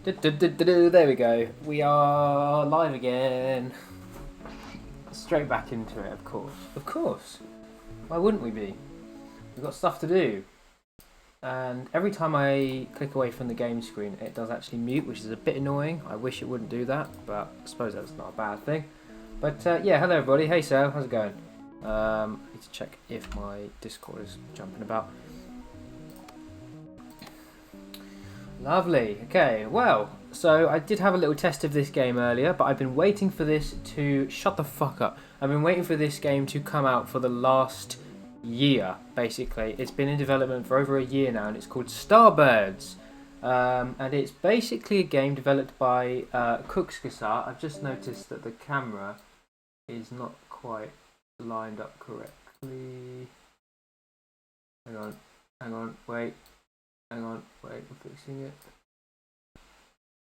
There we go. We are live again. Straight back into it, of course. Of course. Why wouldn't we be? We've got stuff to do. And every time I click away from the game screen, it does actually mute, which is a bit annoying. I wish it wouldn't do that, but I suppose that's not a bad thing. But yeah, hello everybody. Hey Sal, how's it going? I need to check if my Discord is jumping about. Lovely. Okay, well, so I did have a little test of this game earlier, but I've been waiting for this to... Shut the fuck up. I've been waiting for this game to come out for the last year, basically. It's been in development for over a year now, and it's called Starbirds. And it's basically a game developed by Kurzgesagt. I've just noticed that the camera is not quite lined up correctly. Hang on, wait, I'm fixing it.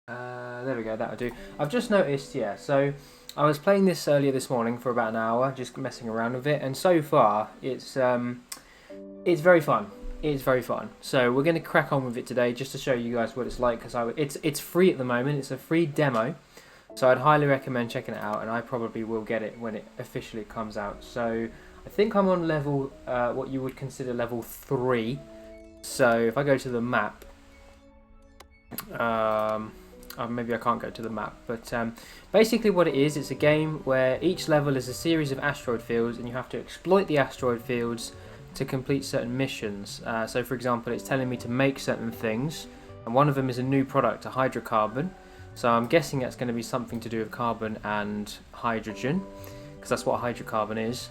There we go, that'll do. I've just noticed, yeah, so I was playing this earlier this morning for about an hour, just messing around with it, and so far, it's very fun. It's very fun. So we're going to crack on with it today, just to show you guys what it's like, because it's free at the moment, it's a free demo, so I'd highly recommend checking it out, and I probably will get it when it officially comes out. So I think I'm on level, what you would consider level 3. So if I go to the map, maybe I can't go to the map, but basically what it is, it's a game where each level is a series of asteroid fields, and you have to exploit the asteroid fields to complete certain missions. So for example, it's telling me to make certain things, and one of them is a new product, a hydrocarbon. So I'm guessing that's going to be something to do with carbon and hydrogen, because that's what a hydrocarbon is.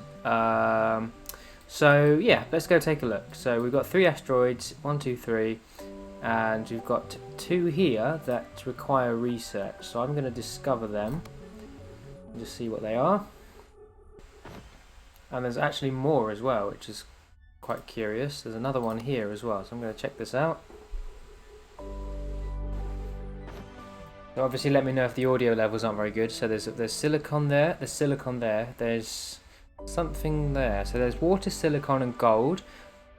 So yeah, let's go take a look. So we've got 3 asteroids, 1, 2, 3, and we've got 2 here that require research. So I'm going to discover them and just see what they are. And there's actually more as well, which is quite curious. There's another one here as well, so I'm going to check this out. So obviously let me know if the audio levels aren't very good. So there's silicon there, there's something there. So there's water, silicon and gold,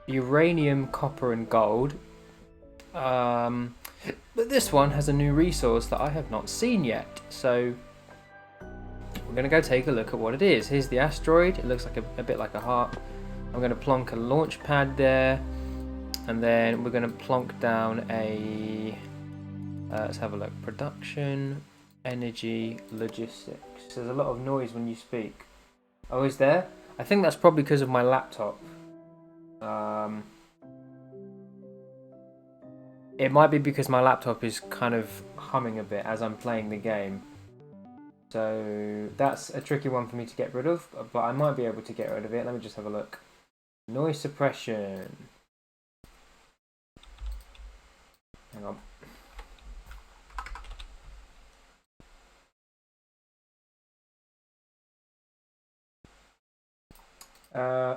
uranium, copper and gold. But this one has a new resource that I have not seen yet. So we're going to go take a look at what it is. Here's the asteroid. It looks like a bit like a heart. I'm going to plonk a launch pad there, and then we're going to plonk down a let's have a look. Production, energy, logistics. There's a lot of noise when you speak. Oh, is there? I think that's probably because of my laptop. It might be because my laptop is kind of humming a bit as I'm playing the game. So that's a tricky one for me to get rid of, but I might be able to get rid of it. Let me just have a look. Noise suppression. Hang on.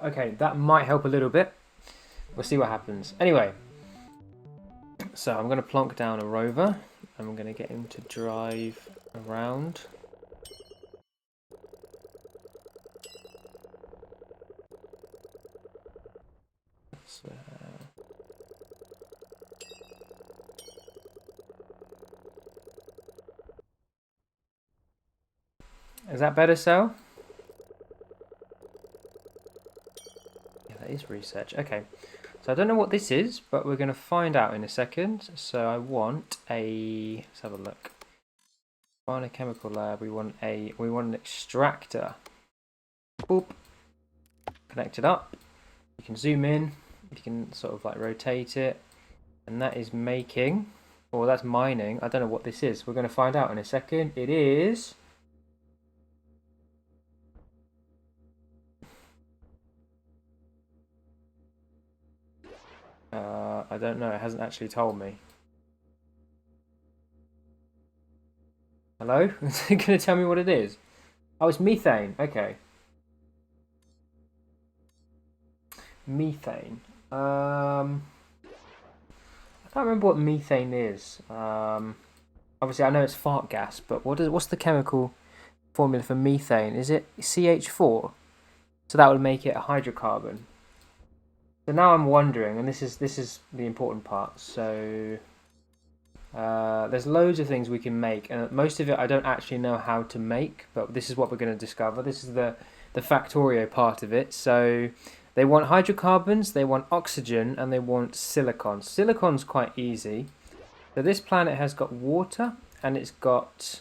Okay, that might help a little bit. We'll see what happens. Anyway, so I'm going to plonk down a rover, and I'm going to get him to drive around. So, is that better, Sal? Is research. Okay, so I don't know what this is, but we're going to find out in a second. So I want a, let's have a look. Find a chemical lab. We want an extractor. Boop. Connect it up. You can zoom in. You can sort of like rotate it, and that is making, or that's mining. I don't know what this is. We're going to find out in a second. It is. I don't know, it hasn't actually told me. Hello? Is it going to tell me what it is? Oh, it's methane. Okay. Methane. I can't remember what methane is. Obviously, I know it's fart gas, but what's the chemical formula for methane? Is it CH4? So that would make it a hydrocarbon. So now I'm wondering, and this is the important part. So There's loads of things we can make, and most of it I don't actually know how to make, but this is what we're going to discover. This is the Factorio part of it. So they want hydrocarbons, they want oxygen, and they want silicon. Silicon's quite easy. So this planet has got water, and it's got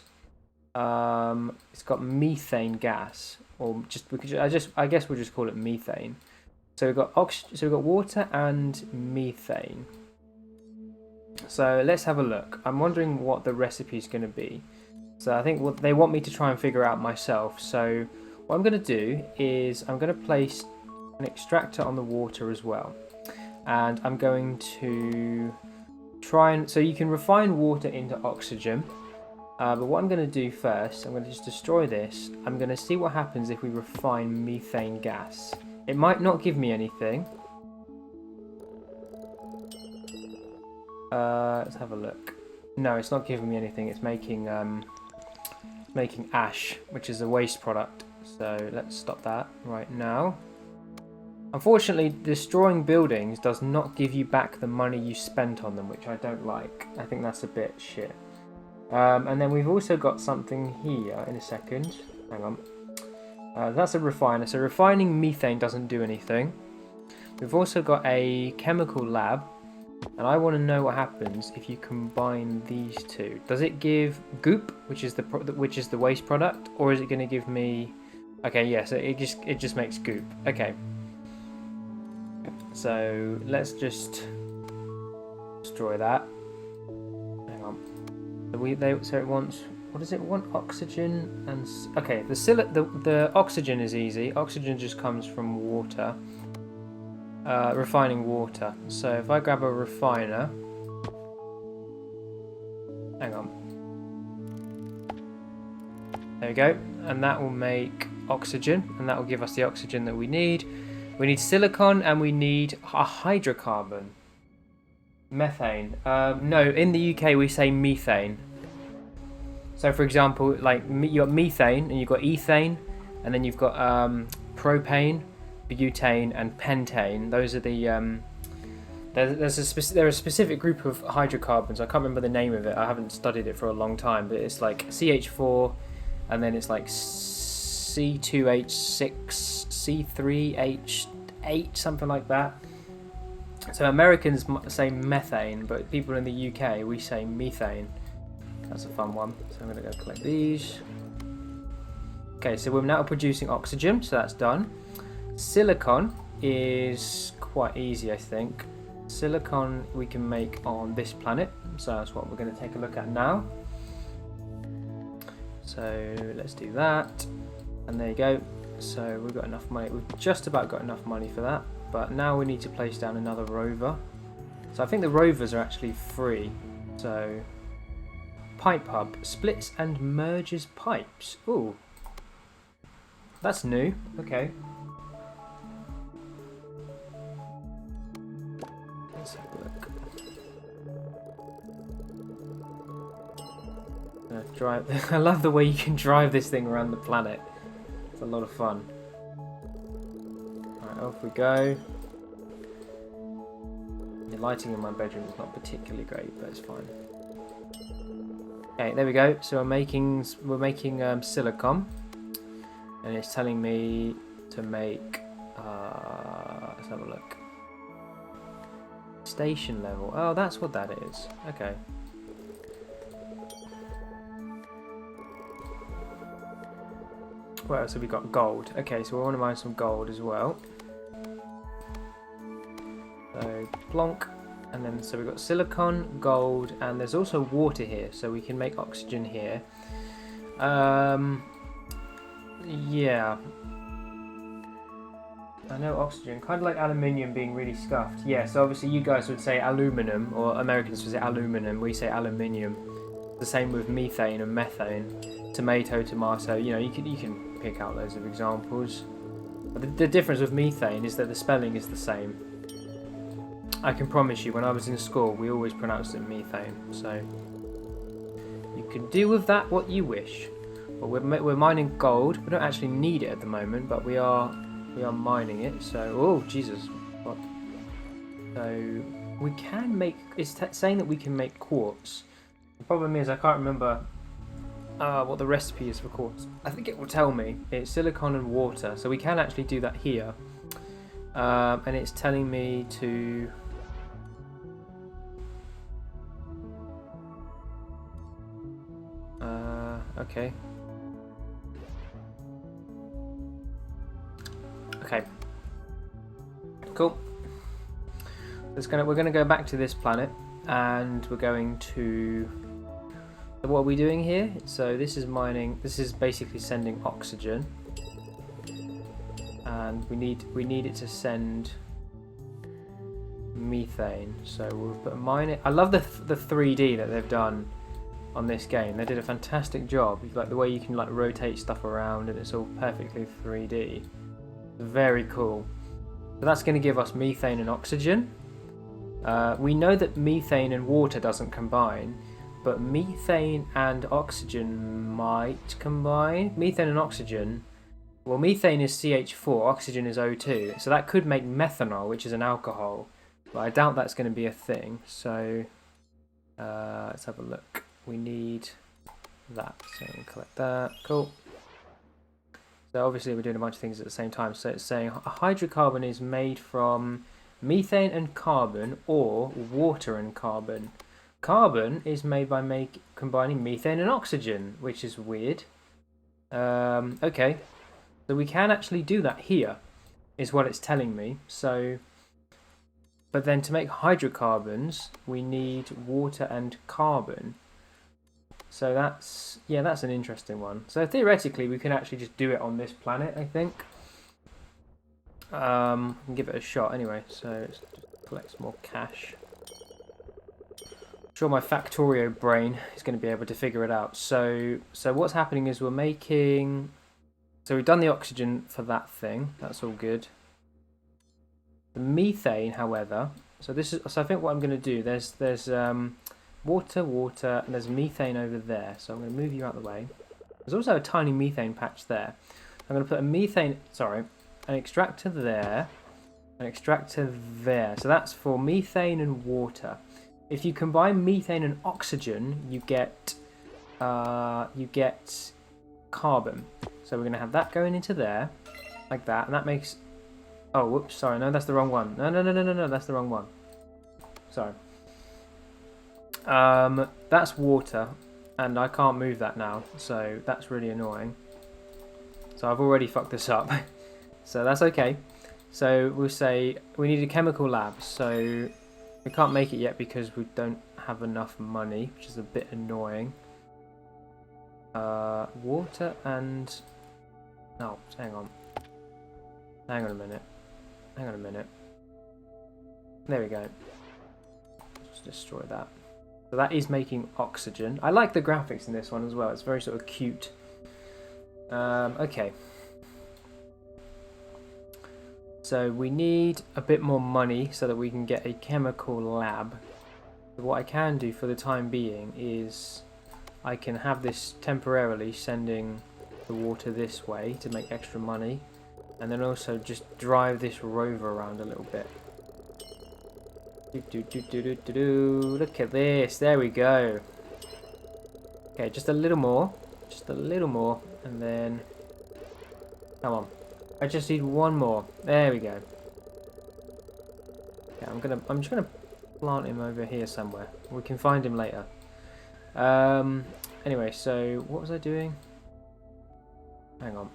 methane gas, or I guess we'll just call it methane. So we've got water and methane. So let's have a look. I'm wondering what the recipe is going to be. So I think they want me to try and figure out myself. So what I'm going to do is I'm going to place an extractor on the water as well. And I'm going to try and... So you can refine water into oxygen. But what I'm going to do first, I'm going to just destroy this. I'm going to see what happens if we refine methane gas. It might not give me anything. Let's have a look. No, it's not giving me anything. It's making ash, which is a waste product. So let's stop that right now. Unfortunately, destroying buildings does not give you back the money you spent on them, which I don't like. I think that's a bit shit. And then we've also got something here in a second. Hang on. That's a refiner. So refining methane doesn't do anything. We've also got a chemical lab. And I want to know what happens if you combine these two. Does it give goop, which is the waste product, or is it going to give me? Okay, yeah. So it just makes goop. Okay. So let's just destroy that. Hang on. So it wants. What does it want? Oxygen and okay. The oxygen is easy. Oxygen just comes from water. Refining water. So if I grab a refiner, hang on, there we go, and that will make oxygen, and that will give us the oxygen that we need. We need silicon, and we need a hydrocarbon. Methane. No, in the UK we say methane. So for example, like you got methane, and you've got ethane, and then you've got propane, butane and pentane. Those are the they're a specific group of hydrocarbons. I can't remember the name of it. I haven't studied it for a long time, but it's like CH4, and then it's like C2H6, C3H8, something like that. So Americans say methane, but people in the UK we say methane. That's a fun one. So I'm going to go collect these. Okay, so we're now producing oxygen, so that's done. Silicon is quite easy, I think. Silicon we can make on this planet, so that's what we're going to take a look at now. So let's do that, and there you go. So we've got enough money. We've just about got enough money for that, but now we need to place down another rover. So I think the rovers are actually free. So pipe hub splits and merges pipes. Ooh, that's new. Okay. Let's have a look. Drive. I love the way you can drive this thing around the planet. It's a lot of fun. Alright, off we go. The lighting in my bedroom is not particularly great, but it's fine. Okay, there we go. So we're making silicon, and it's telling me to make. Let's have a look. Station level. Oh, that's what that is. Okay. What else have we got? Gold. Okay, so we want to mine some gold as well. So plonk, and then so we've got silicon, gold, and there's also water here, so we can make oxygen here. Yeah. I know oxygen, kind of like aluminium being really scuffed. Yeah, so obviously you guys would say aluminum, or Americans would say aluminum, we say aluminium. The same with methane and methane. Tomato, tomato, you know, you can pick out loads of examples. But the difference with methane is that the spelling is the same. I can promise you, when I was in school, we always pronounced it methane, so you can do with that what you wish. But we're mining gold. We don't actually need it at the moment, but we are mining it. So, oh Jesus, what? So we can make. It's saying that we can make quartz. The problem is I can't remember what the recipe is for quartz. I think it will tell me. It's silicon and water, so we can actually do that here. And it's telling me to... okay. Okay. Cool. We're gonna go back to this planet, and we're going to... So what are we doing here? So this is mining. This is basically sending oxygen, and we need it to send methane. So we'll put a mine. I love the 3D that they've done on this game. They did a fantastic job. Like the way you can like rotate stuff around, and it's all perfectly 3D. Very cool. So that's going to give us methane and oxygen. We know that methane and water doesn't combine, but methane and oxygen might combine. Methane and oxygen, well, methane is CH4, oxygen is O2, so that could make methanol, which is an alcohol, but I doubt that's going to be a thing. So let's have a look. We need that, so we can collect that. Cool. So obviously we're doing a bunch of things at the same time. So it's saying a hydrocarbon is made from methane and carbon or water and carbon. Carbon is made by combining methane and oxygen, which is weird. Okay, so we can actually do that here, is what it's telling me. So, but then to make hydrocarbons, we need water and carbon. So that's an interesting one. So theoretically, we can actually just do it on this planet, I think. And give it a shot anyway. So let's just collect some more cash. I'm sure my Factorio brain is going to be able to figure it out. So what's happening is we're making... So we've done the oxygen for that thing. That's all good. The methane, however... So I think what I'm going to do, there's water, and there's methane over there. So I'm going to move you out of the way. There's also a tiny methane patch there. I'm going to put an extractor there, an extractor there. So that's for methane and water. If you combine methane and oxygen, you get carbon. So we're going to have that going into there, like that, and that makes... Oh, whoops, sorry, no, that's the wrong one. No, that's the wrong one. Sorry. That's water, and I can't move that now, so that's really annoying. So I've already fucked this up. So that's okay. So we'll say we need a chemical lab, so we can't make it yet because we don't have enough money, which is a bit annoying. Water and... No, hang on a minute. There we go. Just destroy that. So that is making oxygen. I like the graphics in this one as well. It's very sort of cute. Okay. So we need a bit more money so that we can get a chemical lab. But what I can do for the time being is I can have this temporarily sending the water this way to make extra money. And then also just drive this rover around a little bit. Look at this, there we go. Okay, just a little more, and then come on. I just need one more. There we go. Okay, I'm just gonna plant him over here somewhere. We can find him later. Anyway, so what was I doing? Hang on.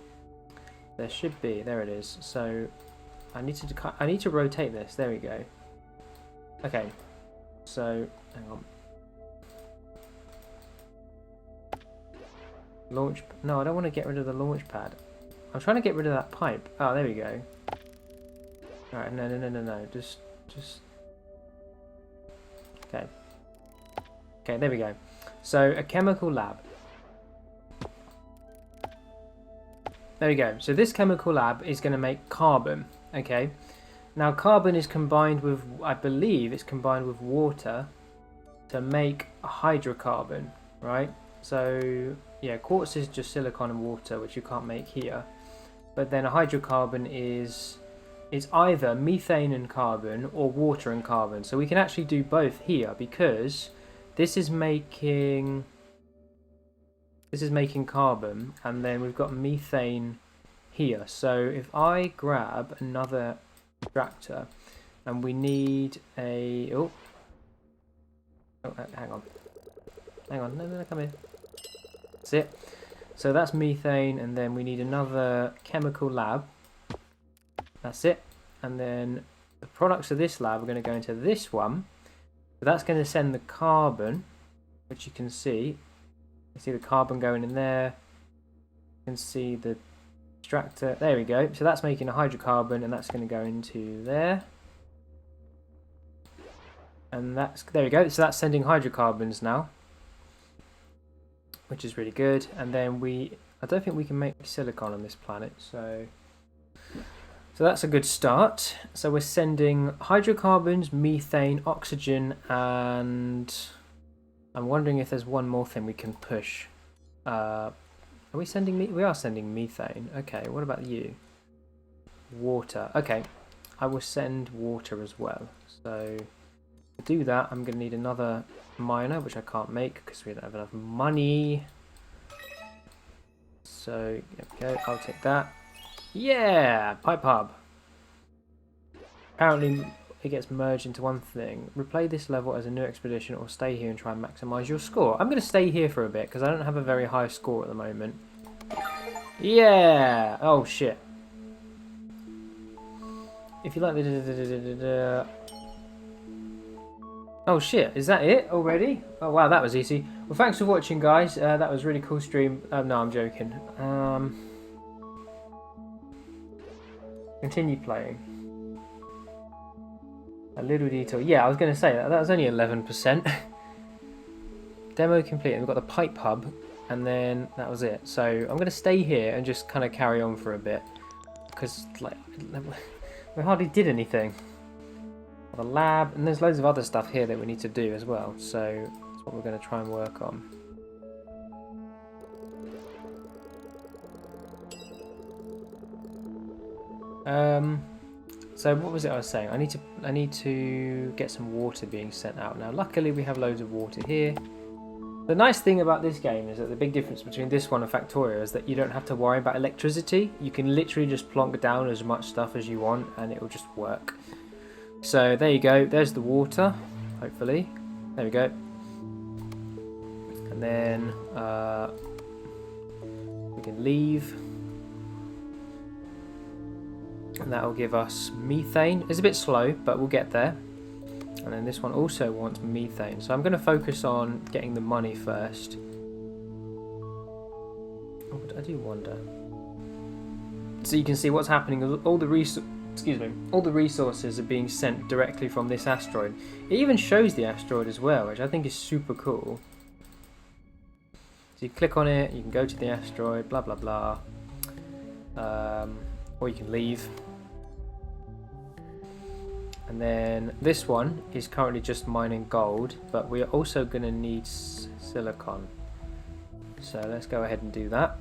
There should be. There it is. So I need to rotate this. There we go. Okay, so hang on. Launch. No, I don't want to get rid of the launch pad. I'm trying to get rid of that pipe. Oh, there we go. All right, no. Just. Okay. Okay, there we go. So a chemical lab. There we go. So this chemical lab is going to make carbon. Okay. Now carbon is combined with, I believe it's combined with water to make a hydrocarbon, right? So yeah, quartz is just silicon and water, which you can't make here. But then a hydrocarbon is either methane and carbon or water and carbon. So we can actually do both here because this is making carbon, and then we've got methane here. So if I grab another extractor, and we need a hang on, no, come here. That's it. So that's methane, and then we need another chemical lab. That's it. And then the products of this lab are going to go into this one. So that's going to send the carbon, which you can see. You see the carbon going in there. You can see the extractor. There we go. So that's making a hydrocarbon, and that's going to go into there. And there we go. So that's sending hydrocarbons now, which is really good. And then I don't think we can make silicon on this planet, so that's a good start. So we're sending hydrocarbons, methane, oxygen, and I'm wondering if there's one more thing we can push. Are we sending we are sending methane. Okay, what about you? Water. Okay, I will send water as well. So to do that, I'm going to need another miner, which I can't make because we don't have enough money. So there we go, I'll take that. Yeah, pipe hub. Apparently it gets merged into one thing. Replay this level as a new expedition, or stay here and try and maximize your score. I'm going to stay here for a bit because I don't have a very high score at the moment. Yeah. Oh shit. If you like the oh shit, is that it already? Oh wow, that was easy. Well, thanks for watching, guys. That was a really cool stream. No, I'm joking. Continue playing. A little detail. Yeah, I was going to say that was only 11%. Demo complete. We've got the pipe hub, and then that was it. So I'm going to stay here and just kind of carry on for a bit, because like we hardly did anything. The lab, and there's loads of other stuff here that we need to do as well, so that's what we're going to try and work on. So what was it I was saying? I need to get some water being sent out now. Luckily we have loads of water here. The nice thing about this game is that the big difference between this one and Factorio is that you don't have to worry about electricity. You can literally just plonk down as much stuff as you want and it will just work. So there you go, there's the water, hopefully. There we go. And then we can leave. And that will give us methane. It's a bit slow, but we'll get there. And then this one also wants methane. So I'm going to focus on getting the money first. Oh, I do wonder. So you can see what's happening. All the resources are being sent directly from this asteroid. It even shows the asteroid as well, which I think is super cool. So you click on it, you can go to the asteroid, blah blah blah. Or you can leave. And then this one is currently just mining gold, but we're also going to need silicon. So let's go ahead and do that.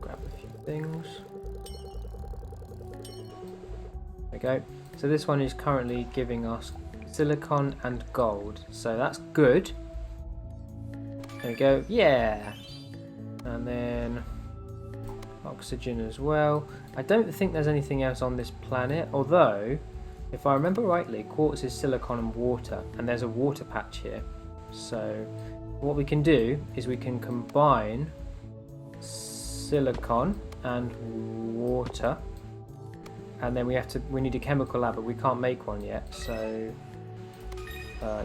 Grab a few things. There we go. So this one is currently giving us silicon and gold. So that's good. There we go. Yeah. And then oxygen as well. I don't think there's anything else on this planet, although if I remember rightly, quartz is silicon and water, and there's a water patch here. So what we can do is we can combine silicon and water, and then we need a chemical lab, but we can't make one yet. So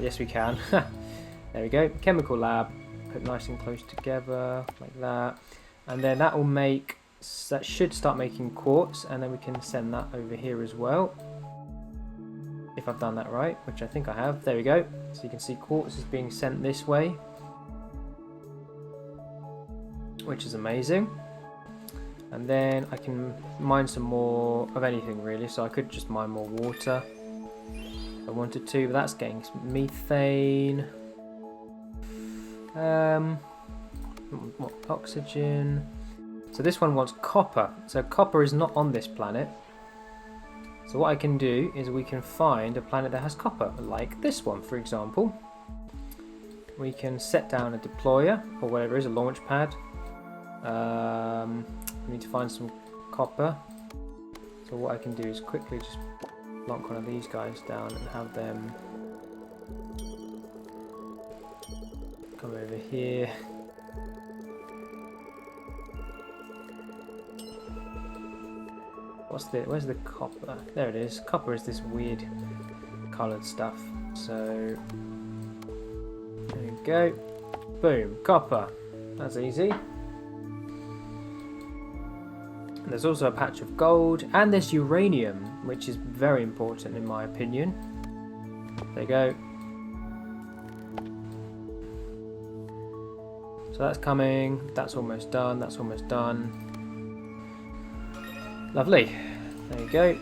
yes, we can. There we go. Chemical lab. Put nice and close together like that, and then that should start making quartz, and then we can send that over here as well, if I've done that right, which I think I have. There we go. So you can see quartz is being sent this way, which is amazing. And then I can mine some more of anything really, so I could just mine more water if I wanted to, but that's getting some methane. Oxygen. So this one wants copper. So copper is not on this planet. So what I can do is we can find a planet that has copper, like this one, for example. We can set down a deployer, or whatever it is, a launch pad. We need to find some copper. So what I can do is quickly just plonk one of these guys down and have them come over here. Where's the copper? There it is. Copper is this weird coloured stuff. So there we go. Boom, copper. That's easy. There's also a patch of gold and there's uranium, which is very important in my opinion. There you go. So that's coming. That's almost done. That's almost done. Lovely. There you go.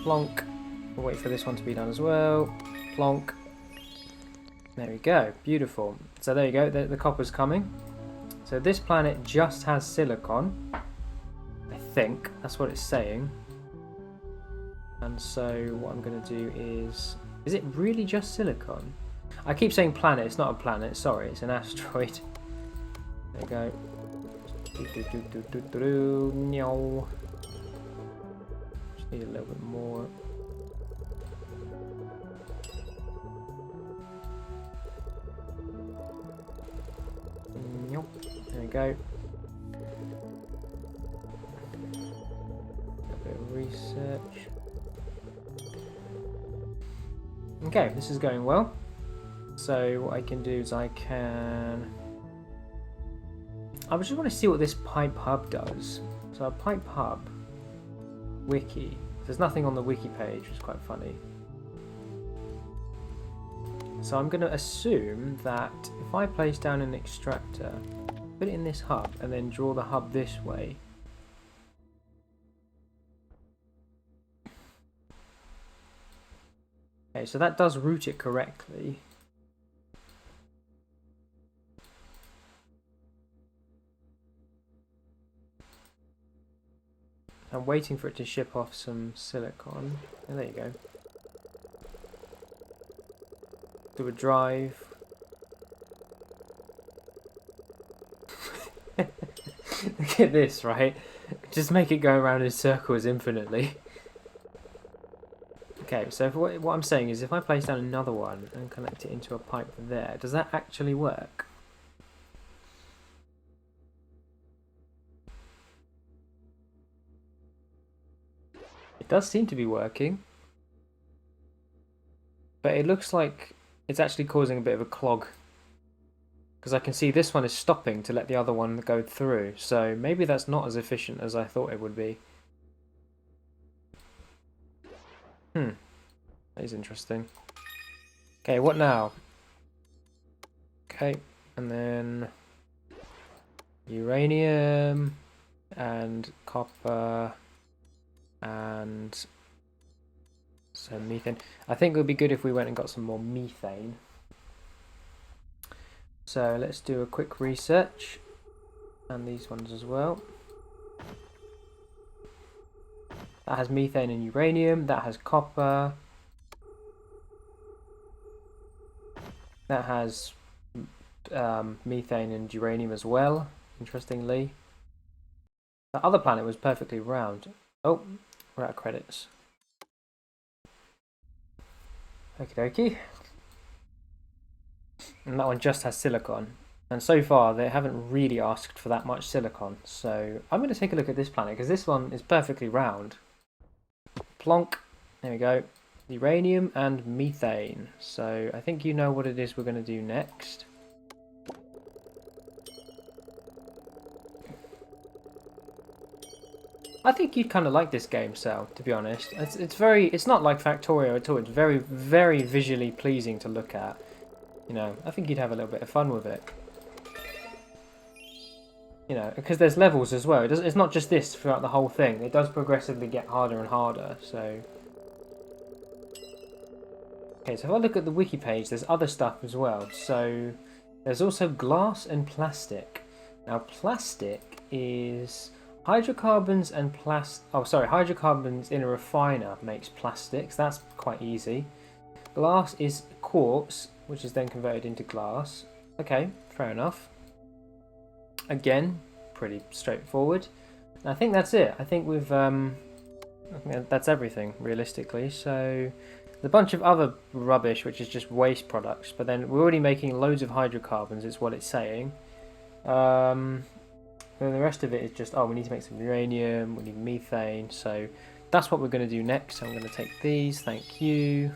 Plonk. We'll wait for this one to be done as well. Plonk. There we go. Beautiful. So there you go. The copper's coming. So this planet just has silicon. I think. That's what it's saying. And so what I'm going to do is it really just silicon? I keep saying planet. It's not a planet. Sorry. It's an asteroid. There you go. No. Just need a little bit more. There we go. A bit of research. Okay, this is going well. So what I can do is I just want to see what this pipe hub does. So a pipe hub wiki. There's nothing on the wiki page, which is quite funny. So I'm going to assume that if I place down an extractor, put it in this hub, and then draw the hub this way. Okay, so that does route it correctly. I'm waiting for it to ship off some silicon. Oh, there you go. Do a drive. Look at this, right? Just make it go around in circles infinitely. Okay, so what I'm saying is if I place down another one and connect it into a pipe there, does that actually work? It does seem to be working. But it looks like it's actually causing a bit of a clog. Because I can see this one is stopping to let the other one go through. So maybe that's not as efficient as I thought it would be. That is interesting. Okay, what now? Okay, and then uranium and copper and some methane. I think it would be good if we went and got some more methane. So let's do a quick research, and these ones as well. That has methane and uranium, that has copper, that has methane and uranium as well, interestingly. The other planet was perfectly round. Oh, we're out of credits. Okie dokie. And that one just has silicon. And so far, they haven't really asked for that much silicon. So I'm going to take a look at this planet, because this one is perfectly round. Plonk. There we go. Uranium and methane. So I think you know what it is we're going to do next. I think you'd kind of like this game, Sal, to be honest. It's not like Factorio at all. It's very, very visually pleasing to look at. You know, I think you'd have a little bit of fun with it. You know, because there's levels as well. It's not just this throughout the whole thing. It does progressively get harder and harder, so... Okay, so if I look at the wiki page, there's other stuff as well. So, there's also glass and plastic. Now, plastic is... Hydrocarbons and hydrocarbons in a refiner makes plastics. That's quite easy. Glass is quartz, which is then converted into glass. Okay, fair enough. Again, pretty straightforward. And I think that's it. I think we've that's everything realistically. So there's a bunch of other rubbish which is just waste products, but then we're already making loads of hydrocarbons, is what it's saying. And the rest of it is just, oh, we need to make some uranium, we need methane, so that's what we're going to do next. So I'm going to take these, thank you.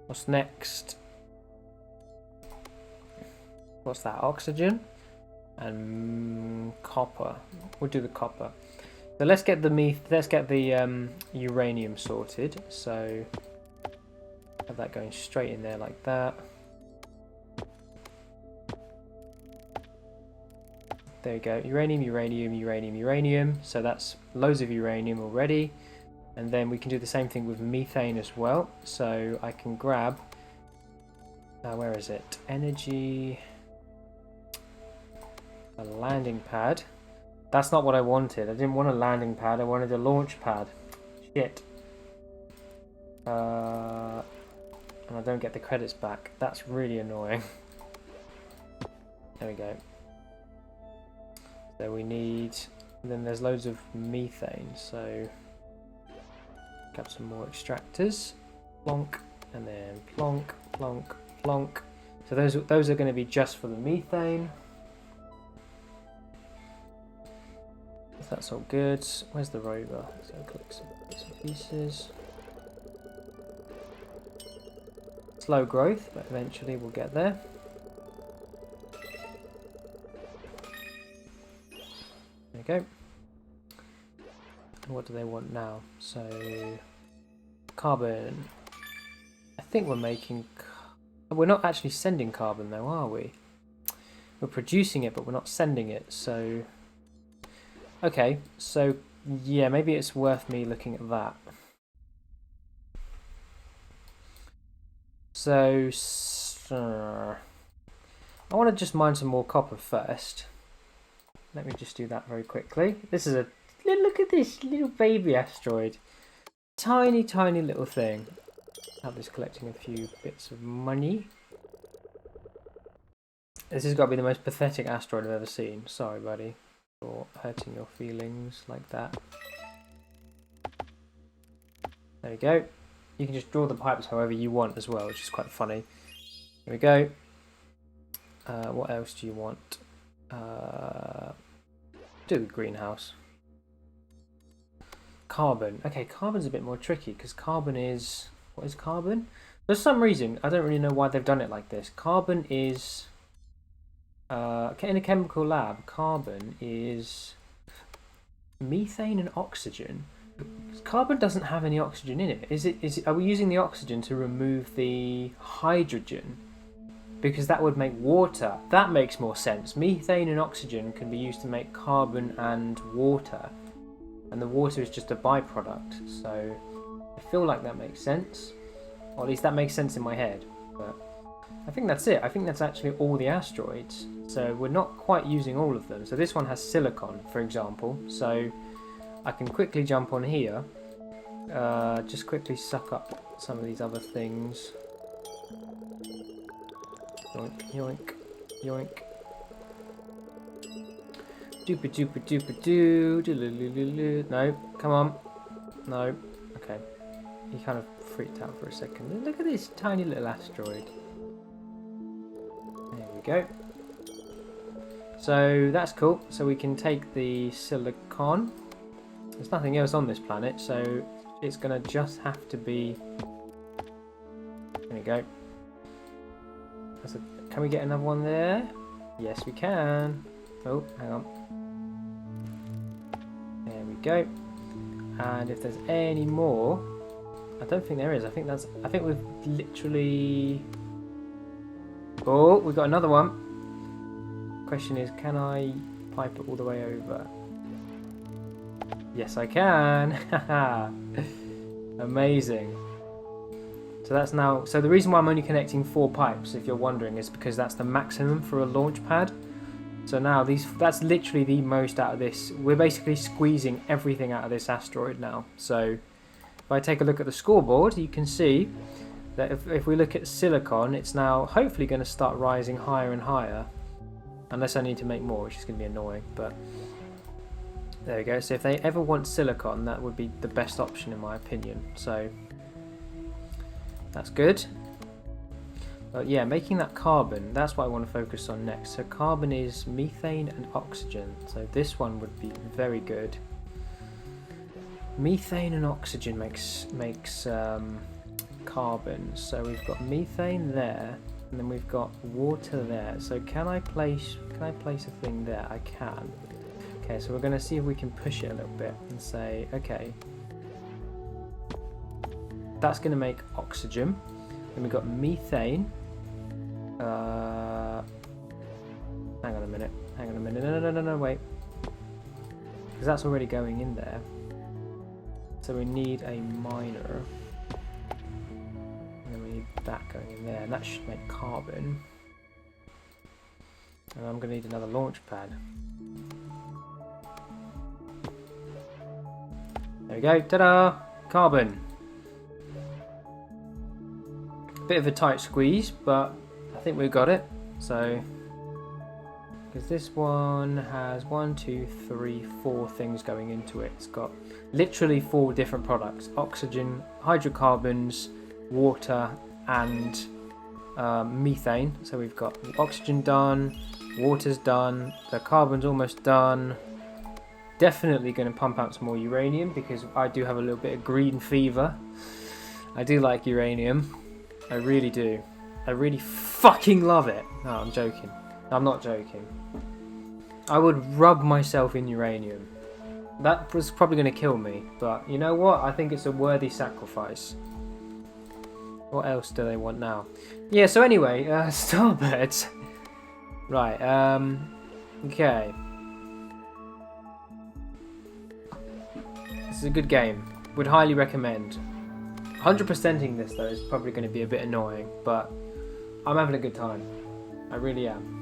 What's next? What's that? Oxygen and copper. We'll do the copper. So let's get the uranium sorted. So have that going straight in there like that. There you go. Uranium, uranium, uranium, uranium. So that's loads of uranium already. And then we can do the same thing with methane as well. So I can grab, where is it? Energy, a landing pad. That's not what I wanted. I didn't want a landing pad. I wanted a launch pad. Shit. And I don't get the credits back. That's really annoying. There we go. So we need, then there's loads of methane, so grab some more extractors, plonk, and then plonk, plonk, plonk. So those are going to be just for the methane. If that's all good, where's the rover? So click some bits and pieces. Slow growth, but eventually we'll get there. There we go. And what do they want now? So carbon. I think we're making. We're not actually sending carbon though, are we? We're producing it, but we're not sending it. So okay. So yeah, maybe it's worth me looking at that. So I want to just mine some more copper first. Let me just do that very quickly. This is a look at this little baby asteroid. Tiny, tiny little thing. I'm just collecting a few bits of money. This has got to be the most pathetic asteroid I've ever seen. Sorry, buddy, for hurting your feelings like that. There we go. You can just draw the pipes however you want as well, which is quite funny. Here we go. What else do you want? Do the greenhouse. Carbon. Okay, carbon's a bit more tricky because carbon is... What is carbon? For some reason, I don't really know why they've done it like this. Carbon is... in a chemical lab, carbon is methane and oxygen. Carbon doesn't have any oxygen in it. Are we using the oxygen to remove the hydrogen? Because that would make water. That makes more sense. Methane and oxygen can be used to make carbon and water. And the water is just a byproduct. So I feel like that makes sense. Or at least that makes sense in my head. But I think that's it. I think that's actually all the asteroids. So we're not quite using all of them. So this one has silicon, for example. So I can quickly jump on here. Just quickly suck up some of these other things. Yoink, yoink, yoink. Doopa doopa doopa doo. No, come on. No. Okay. He kind of freaked out for a second. Look at this tiny little asteroid. There we go. So that's cool. So we can take the silicon. There's nothing else on this planet, so it's going to just have to be... There we go. Can we get another one there? Yes, we can. Oh, hang on. There we go. And if there's any more, I don't think there is. I think we've literally... Oh, we've got another one. Question is, can I pipe it all the way over? Yes, I can. Amazing. So that's now. So the reason why I'm only connecting 4 pipes, if you're wondering, is because that's the maximum for a launch pad. So now that's literally the most out of this. We're basically squeezing everything out of this asteroid now. So if I take a look at the scoreboard, you can see that if we look at silicon, it's now hopefully going to start rising higher and higher. Unless I need to make more, which is going to be annoying. But there we go. So if they ever want silicon, that would be the best option in my opinion. So that's good. But yeah, making that carbon, that's what I want to focus on next. So carbon is methane and oxygen. So this one would be very good. Methane and oxygen makes carbon. So we've got methane there, and then we've got water there. So can I place a thing there? I can. Okay, so we're going to see if we can push it a little bit and say, okay, that's going to make oxygen. Then we've got methane. Hang on a minute. No, wait. Because that's already going in there. So we need a miner. And then we need that going in there. And that should make carbon. And I'm going to need another launch pad. There we go. Ta-da! Carbon. Bit of a tight squeeze, but I think we've got it. So, because this one has 1, 2, 3, 4 things going into it. It's got literally 4 different products: oxygen, hydrocarbons, water, and methane. So we've got oxygen done, water's done, the carbon's almost done. Definitely going to pump out some more uranium because I do have a little bit of green fever. I do like uranium. I really do. I really fucking love it. No, I'm joking. I'm not joking. I would rub myself in uranium. That was probably going to kill me, but you know what? I think it's a worthy sacrifice. What else do they want now? Yeah, so anyway, Starbirds. Right, okay. This is a good game. Would highly recommend. 100%ing this though is probably going to be a bit annoying, but I'm having a good time. I really am.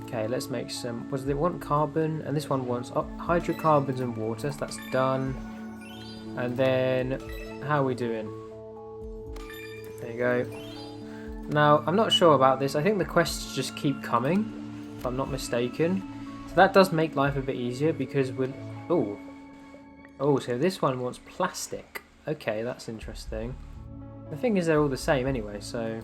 Okay, let's make some. What does it want? Carbon, and this one wants hydrocarbons and water, so that's done. And then, how are we doing? There you go. Now, I'm not sure about this. I think the quests just keep coming, if I'm not mistaken. So that does make life a bit easier because we're. Oh, so this one wants plastic. Okay, that's interesting. The thing is, they're all the same anyway. So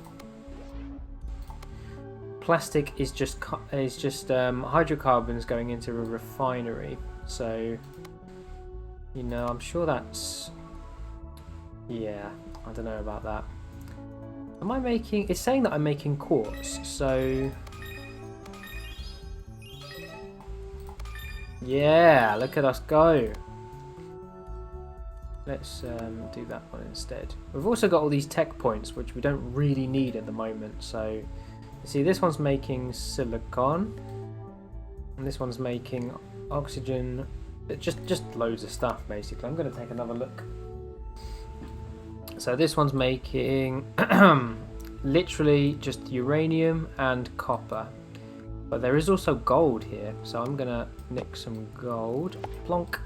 plastic is just hydrocarbons going into a refinery. So you know, I'm sure that's. Yeah, I don't know about that. Am I making? It's saying that I'm making quartz. So yeah, look at us go. Let's do that one instead. We've also got all these tech points, which we don't really need at the moment. So, you see, this one's making silicon, and this one's making oxygen. Just loads of stuff, basically. I'm going to take another look. So this one's making literally just uranium and copper. But there is also gold here, so I'm going to nick some gold. Plonk.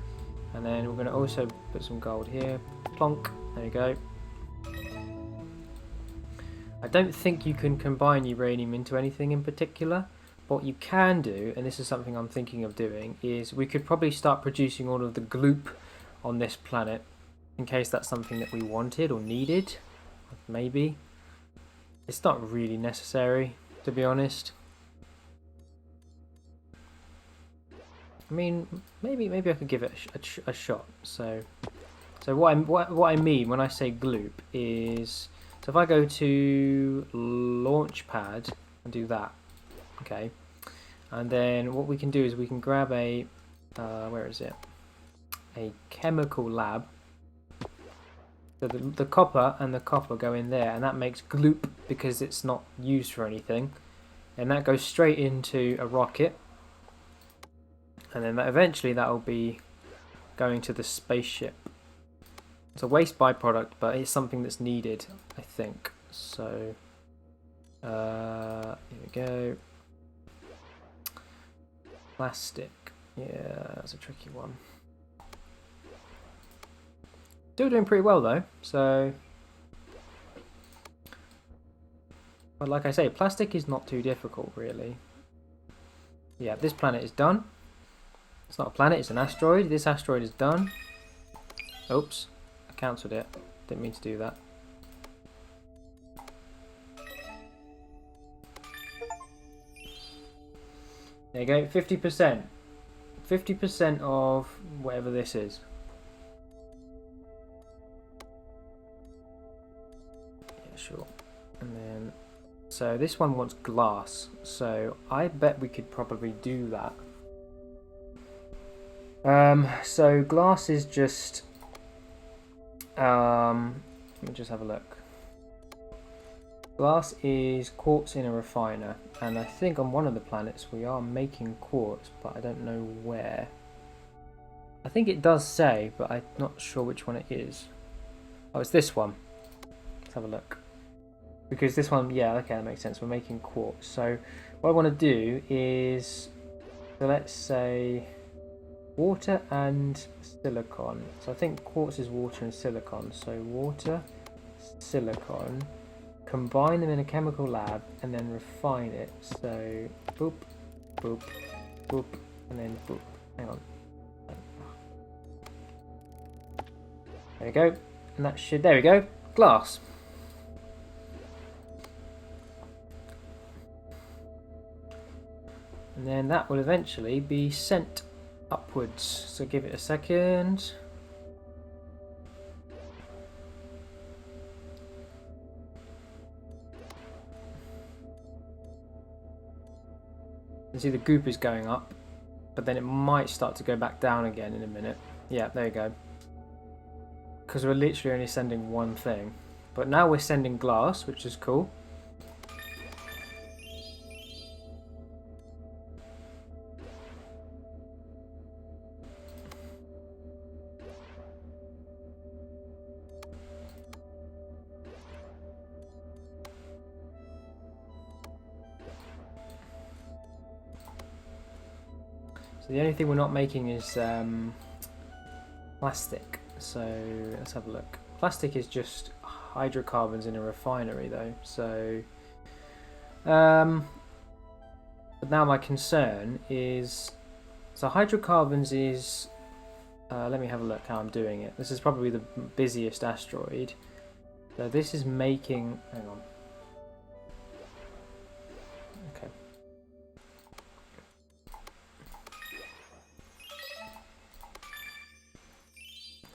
And then we're going to also put some gold here. Plonk. There you go. I don't think you can combine uranium into anything in particular. What you can do, and this is something I'm thinking of doing, is we could probably start producing all of the gloop on this planet in case that's something that we wanted or needed. Maybe. It's not really necessary, to be honest. I mean, maybe I could give it a shot. So what I mean when I say gloop is, so if I go to Launchpad and do that, okay, and then what we can do is we can grab a where is it? A chemical lab. So the copper and the copper go in there, and that makes gloop because it's not used for anything, and that goes straight into a rocket. And then eventually that will be going to the spaceship. It's a waste byproduct, but it's something that's needed, I think. So Here we go. Plastic. Yeah, that's a tricky one. Still doing pretty well though, so... But like I say, plastic is not too difficult really. Yeah, this planet is done. It's not a planet, it's an asteroid. This asteroid is done. Oops, I cancelled it. Didn't mean to do that. There you go, 50%. 50% of whatever this is. Yeah, sure. And then, so this one wants glass. So I bet we could probably do that. So glass is just, let me just have a look. Glass is quartz in a refiner, and I think on one of the planets we are making quartz, but I don't know where. I think it does say, but I'm not sure which one it is. Oh, it's this one. Let's have a look. Because this one, yeah, okay, that makes sense. We're making quartz. So what I want to do is, so let's say water and silicon. So I think quartz is water and silicon. So water, silicon, combine them in a chemical lab and then refine it. So boop, boop, boop, and then boop. Hang on. There we go. And that should, there we go, glass. And then that will eventually be sent upwards. So give it a second. You see the goop is going up, but then it might start to go back down again in a minute. Yeah, there you go. Because we're literally only sending one thing. But now we're sending glass, which is cool. So the only thing we're not making is plastic. So let's have a look. Plastic is just hydrocarbons in a refinery though. So but now my concern is, so hydrocarbons is, let me have a look how I'm doing it. This is probably the busiest asteroid. So this is making, hang on. Okay.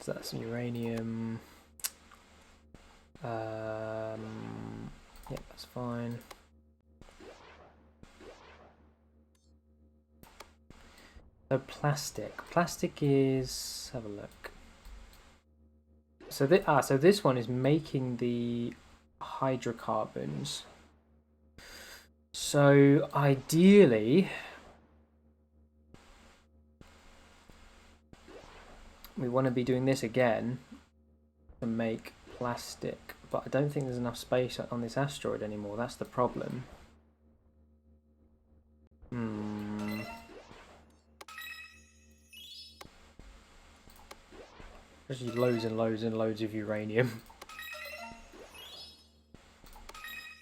So that's uranium. Yeah, that's fine. So plastic. Plastic is, have a look. So so this one is making the hydrocarbons. So ideally, we want to be doing this again to make plastic, but I don't think there's enough space on this asteroid anymore. That's the problem. There's loads and loads and loads of uranium.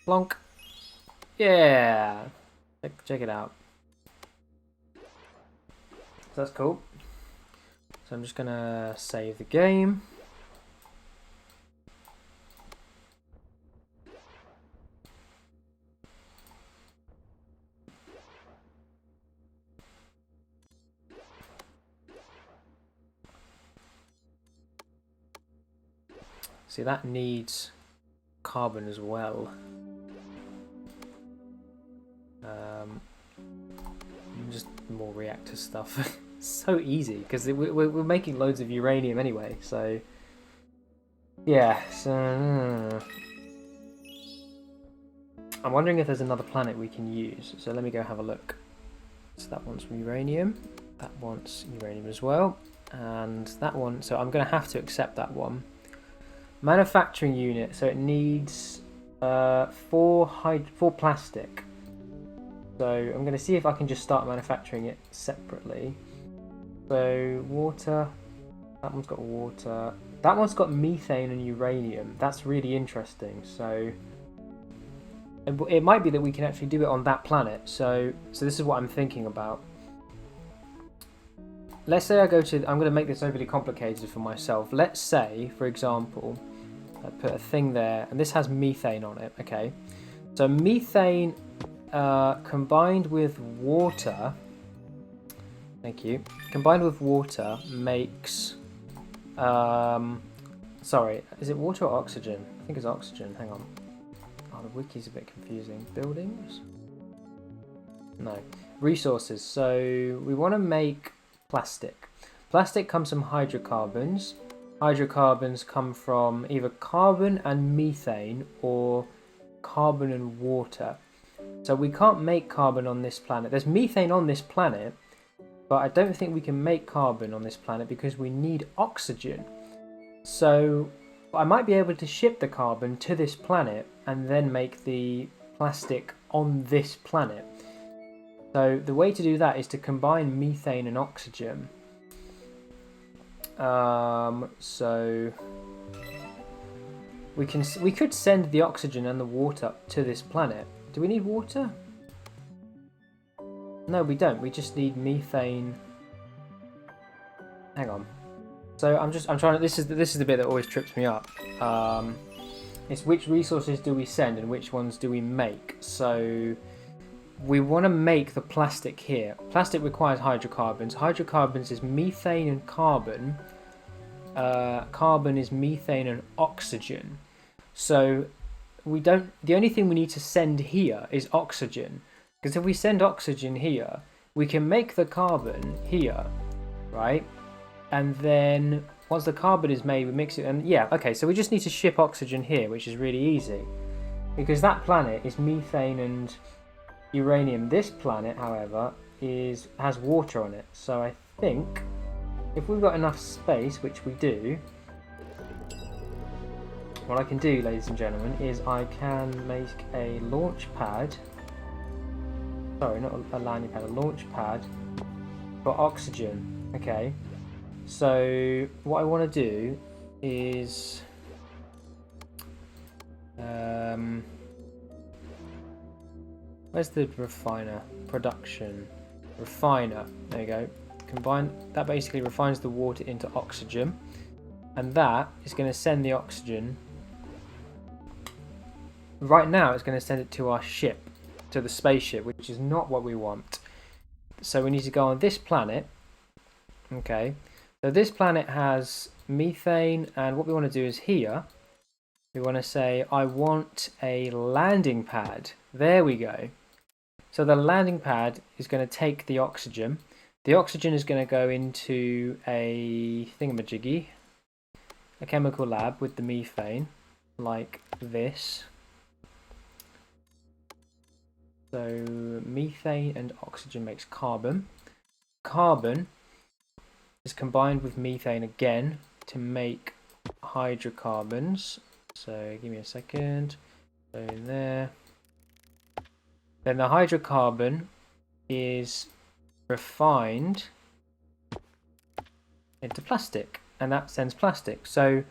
Plonk. Yeah. Check it out. So that's cool. So I'm just gonna save the game. See, that needs carbon as well. Just more reactor stuff. So easy because we're making loads of uranium anyway. So yeah. So I'm wondering if there's another planet we can use. So let me go have a look. So that wants uranium. That wants uranium as well, and that one. So I'm going to have to accept that one. Manufacturing unit, so it needs four plastic. So I'm going to see if I can just start manufacturing it separately. So water, that one's got water. That one's got methane and uranium. That's really interesting. So it might be that we can actually do it on that planet. So this is what I'm thinking about. Let's say I'm going to make this overly complicated for myself. Let's say, for example, I put a thing there, and this has methane on it. Okay, so methane combined with water. Thank you. Combined with water makes. Sorry, is it water or oxygen? I think it's oxygen. Hang on. Oh, the wiki's a bit confusing. Buildings? No. Resources. So we want to make plastic. Plastic comes from hydrocarbons. Hydrocarbons come from either carbon and methane or carbon and water. So we can't make carbon on this planet. There's methane on this planet, but I don't think we can make carbon on this planet because we need oxygen. So I might be able to ship the carbon to this planet and then make the plastic on this planet. So the way to do that is to combine methane and oxygen. So we could send the oxygen and the water to this planet. Do we need water? No, we don't. We just need methane. Hang on. So I'm trying to. This is the bit that always trips me up. It's which resources do we send and which ones do we make. So we want to make the plastic here. Plastic requires hydrocarbons. Hydrocarbons is methane and carbon. Carbon is methane and oxygen. So the only thing we need to send here is oxygen. Because if we send oxygen here, we can make the carbon here, right? And then once the carbon is made, we mix it. And yeah, okay, so we just need to ship oxygen here, which is really easy. Because that planet is methane and uranium. This planet, however, has water on it. So I think if we've got enough space, which we do, what I can do, ladies and gentlemen, is I can make a launch pad. Sorry, not a landing pad, a launch pad for oxygen. Okay. So what I want to do is where's the refiner? Production. Refiner. There you go. Combine that basically refines the water into oxygen, and that is going to send the oxygen. Right now it's going to send it to our ship, to the spaceship, which is not what we want. So we need to go on this planet. Okay. So this planet has methane, and what we want to do is here, we want to say, I want a landing pad. There we go. So the landing pad is going to take the oxygen. The oxygen is going to go into a thingamajiggy, a chemical lab with the methane, like this. So methane and oxygen makes carbon. Carbon is combined with methane again to make hydrocarbons. So give me a second. So in there. Then the hydrocarbon is refined into plastic, and that sends plastic. So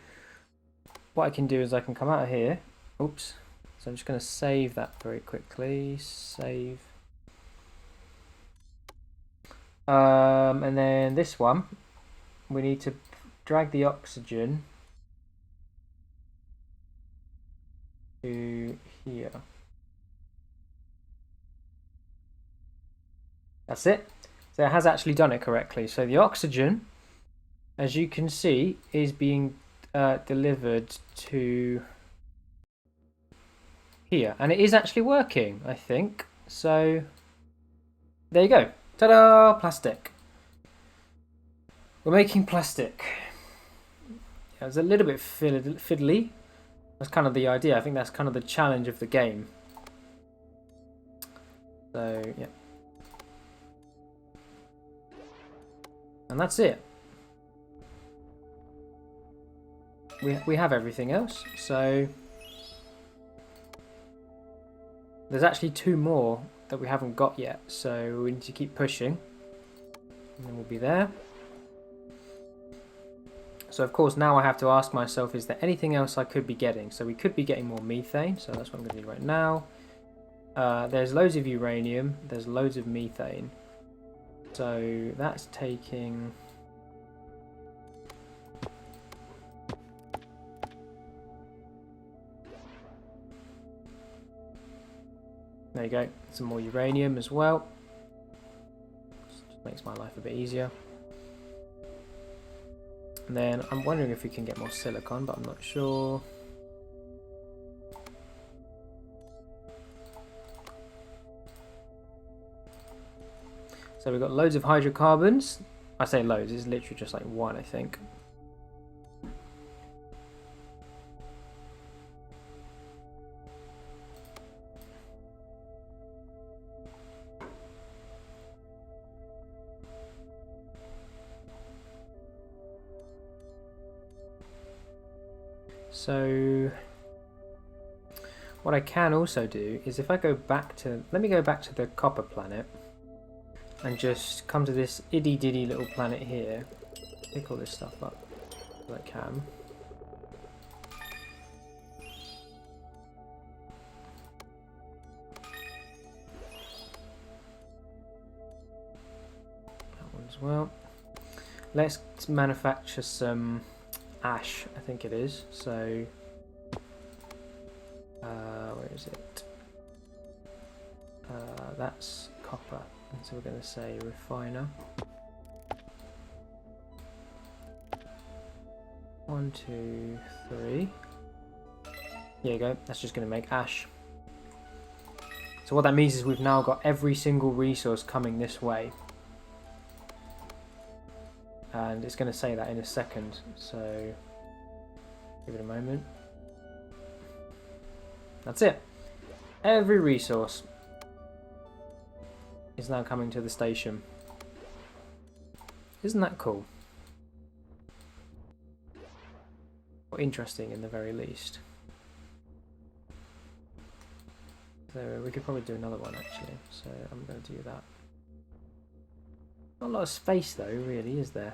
what I can do is I can come out of here. Oops. So I'm just going to save that very quickly. Save. And then this one, we need to drag the oxygen to here. That's it. So it has actually done it correctly. So the oxygen, as you can see, is being delivered to here, and it is actually working, I think. So there you go. Ta-da! Plastic. We're making plastic. Yeah, it's a little bit fiddly. That's kind of the idea. I think that's kind of the challenge of the game. So yeah. And that's it. We have everything else, so There's actually 2 more that we haven't got yet, so we need to keep pushing. And then we'll be there. So of course now I have to ask myself, is there anything else I could be getting? So we could be getting more methane, so that's what I'm going to do right now. There's loads of uranium, there's loads of methane. So that's taking... There you go, some more uranium as well. Just makes my life a bit easier. And then I'm wondering if we can get more silicon, but I'm not sure. So we've got loads of hydrocarbons. I say loads, it's literally just like 1, I think. So what I can also do is if I go back to, let me go back to the copper planet and just come to this itty ditty little planet here, pick all this stuff up as I can. That one as well. Let's manufacture some ash, I think it is. So where is it? That's copper, and so we're going to say refiner. 1, 2, 3. There you go, that's just going to make ash. So what that means is we've now got every single resource coming this way. And it's going to say that in a second, so give it a moment. That's it. Every resource is now coming to the station. Isn't that cool? Or interesting in the very least. So we could probably do another one actually, so I'm going to do that. Not a lot of space though, really, is there?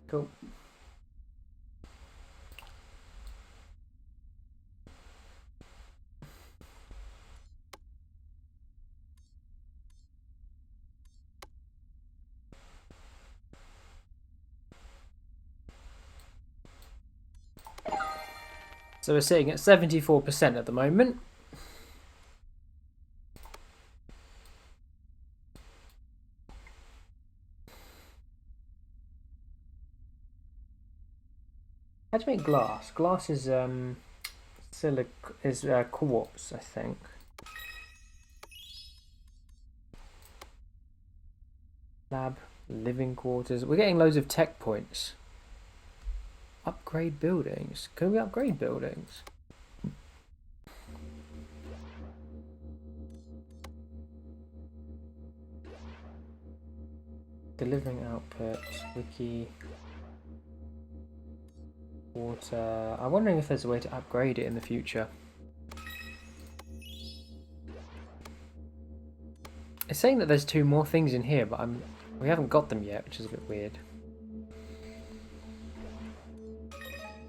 Cool. So we're sitting at 74% at the moment. How do you make glass? Glass is quartz, I think. Lab, living quarters. We're getting loads of tech points. Upgrade buildings. Can we upgrade buildings? Delivering output, wiki, water. I'm wondering if there's a way to upgrade it in the future. It's saying that there's 2 more things in here, but we haven't got them yet, which is a bit weird.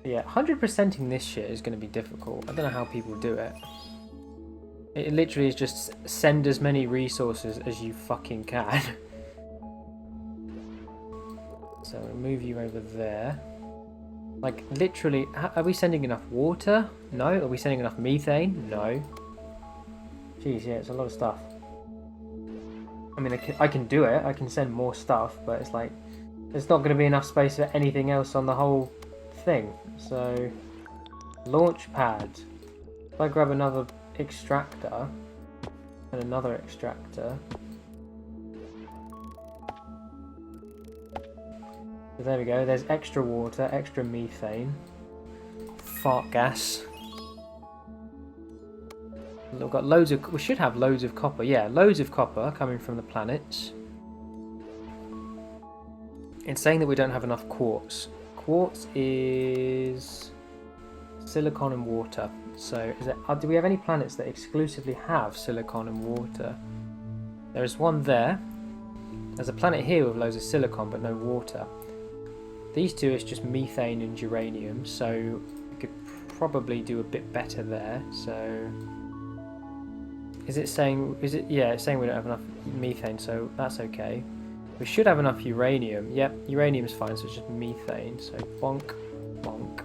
Yeah, 100%ing this shit is going to be difficult. I don't know how people do it. It literally is just send as many resources as you fucking can. So we'll move you over there. Like, literally, are we sending enough water? No. Are we sending enough methane? No. Jeez, yeah, it's a lot of stuff. I mean, I can do it. I can send more stuff, but it's like, there's not going to be enough space for anything else on the whole thing. So, launch pad. If I grab another extractor and another extractor. So there we go. There's extra water, extra methane, fart gas. We've got loads of. We should have loads of copper. Yeah, loads of copper coming from the planets. It's saying that we don't have enough quartz. Quartz is silicon and water. So do we have any planets that exclusively have silicon and water? There's one there. There's a planet here with loads of silicon but no water. These two is just methane and uranium, so we could probably do a bit better there. So is it saying, yeah, it's saying we don't have enough methane, so that's okay. We should have enough uranium. Yep, uranium's fine, so it's just methane. So bonk, bonk.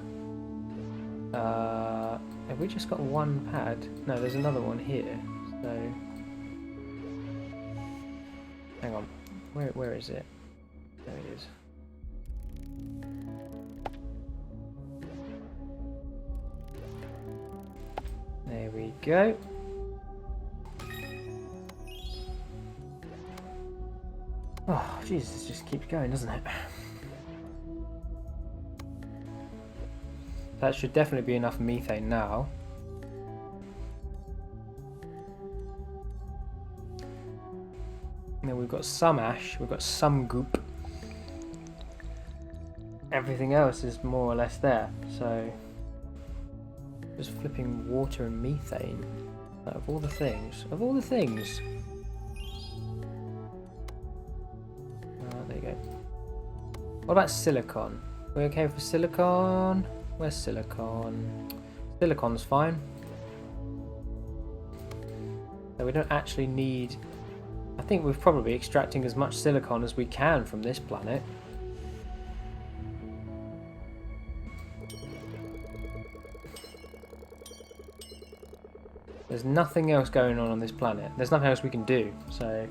Have we just got one pad? No, there's another one here. So hang on, where is it? There it is. There we go. Oh, Jesus, this just keeps going, doesn't it? That should definitely be enough methane now. And then we've got some ash, we've got some goop. Everything else is more or less there, so just flipping water and methane. Of all the things. Of all the things. There you go. What about silicon? We okay for silicon? Where's silicon? Silicon's fine. So we don't actually need... I think we're probably extracting as much silicon as we can from this planet. There's nothing else going on this planet. There's nothing else we can do. So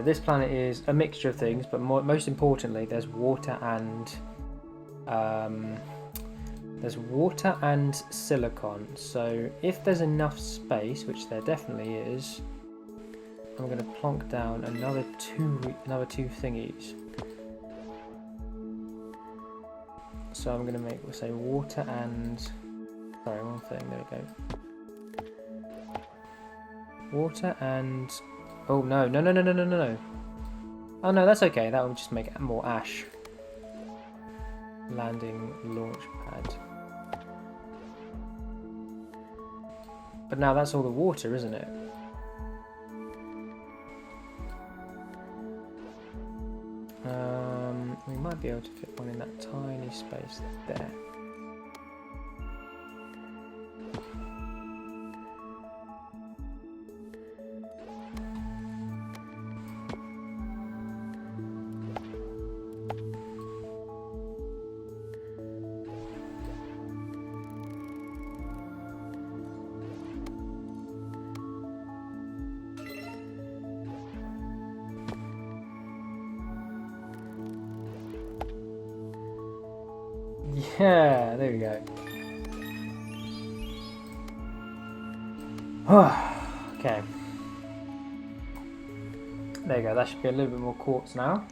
this planet is a mixture of things, but most importantly, there's water and silicon. So if there's enough space, which there definitely is, I'm going to plonk down another two thingies. So I'm going to make, we'll say water and, sorry, one thing, there we go. Water and, oh no. Oh no, that's okay, that will just make more ash. Landing launch pad. But now that's all the water, isn't it? We might be able to fit one in that tiny space there. Yeah, there we go. Okay. There you go, that should be a little bit more quartz now.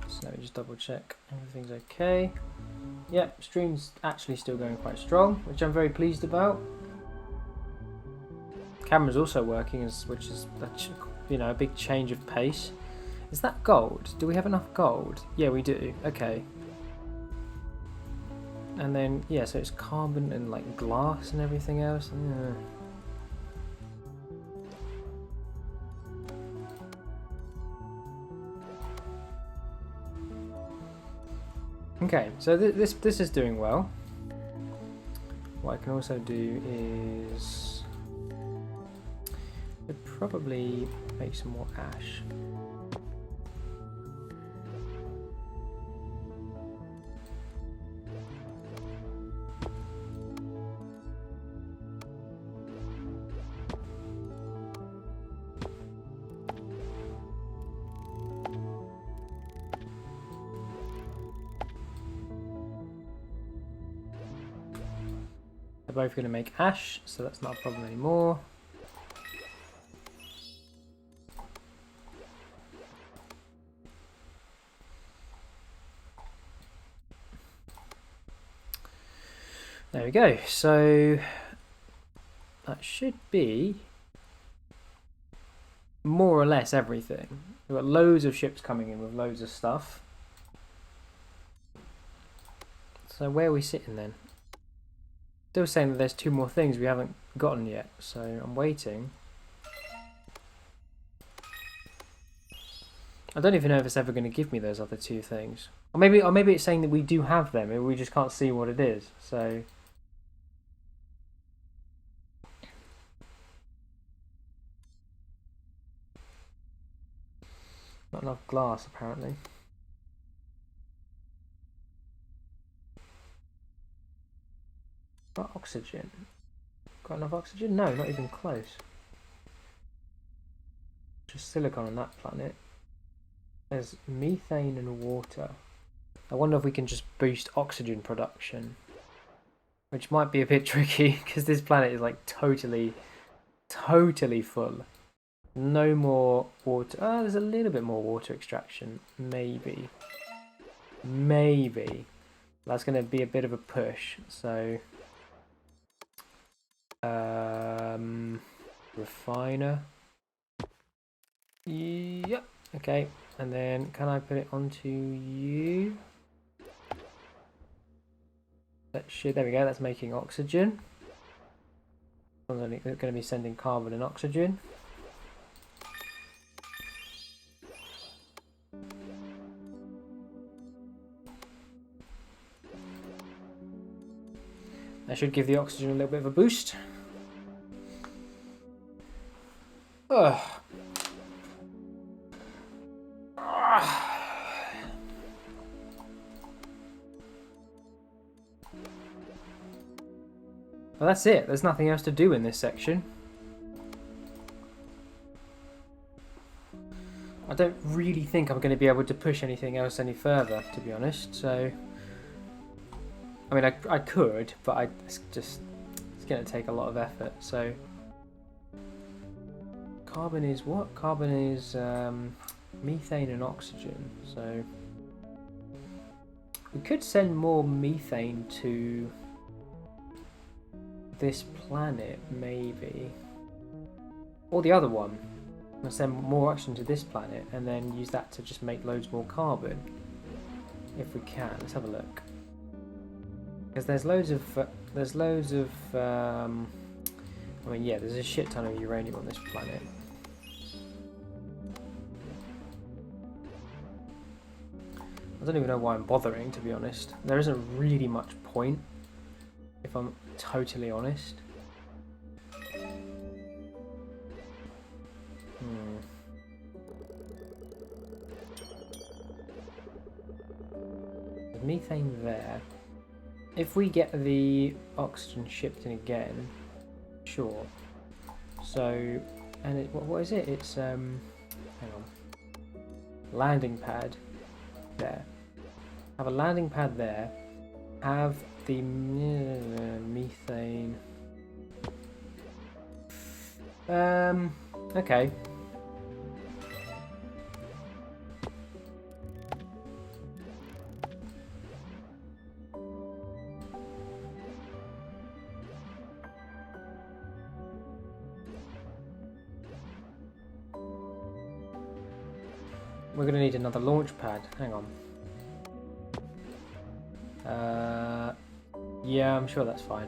So let me just double check everything's okay. Yep, stream's actually still going quite strong, which I'm very pleased about. Camera's also working, which is a big change of pace. Is that gold? Do we have enough gold? Yeah, we do. Okay. And then, yeah, so it's carbon and like glass and everything else. Okay, so this is doing well. What I can also do is probably make some more ash. They're both going to make ash, so that's not a problem anymore. There we go. So that should be more or less everything. We've got loads of ships coming in with loads of stuff. So where are we sitting then? Still saying that there's 2 more things we haven't gotten yet, so I'm waiting. I don't even know if it's ever going to give me those other 2 things. Or maybe it's saying that we do have them, and we just can't see what it is. So not enough glass apparently. Got oxygen. Got enough oxygen? No, not even close. Just silicon on that planet. There's methane and water. I wonder if we can just boost oxygen production. Which might be a bit tricky because this planet is like totally full. No more water. Oh, there's a little bit more water extraction. Maybe. That's going to be a bit of a push. So, refiner. Yep. Okay. And then can I put it onto you? There we go. That's making oxygen. I'm going to be sending carbon and oxygen. That should give the oxygen a little bit of a boost. Ugh. Well, that's it. There's nothing else to do in this section. I don't really think I'm going to be able to push anything else any further, to be honest. So, I mean, I could, but it's going to take a lot of effort. So, carbon is what? Carbon is methane and oxygen. So, we could send more methane to this planet, maybe, or the other one. We'll send more oxygen to this planet and then use that to just make loads more carbon, if we can. Let's have a look. Because there's loads of I mean, yeah, there's a shit ton of uranium on this planet. I don't even know why I'm bothering, to be honest. There isn't really much point, if I'm totally honest. There's methane there. If we get the oxygen shipped in again, sure. So, and what is it? It's hang on. Landing pad there. Have a landing pad there. Have the methane. Okay. We're going to need another launch pad. Hang on. Yeah, I'm sure that's fine.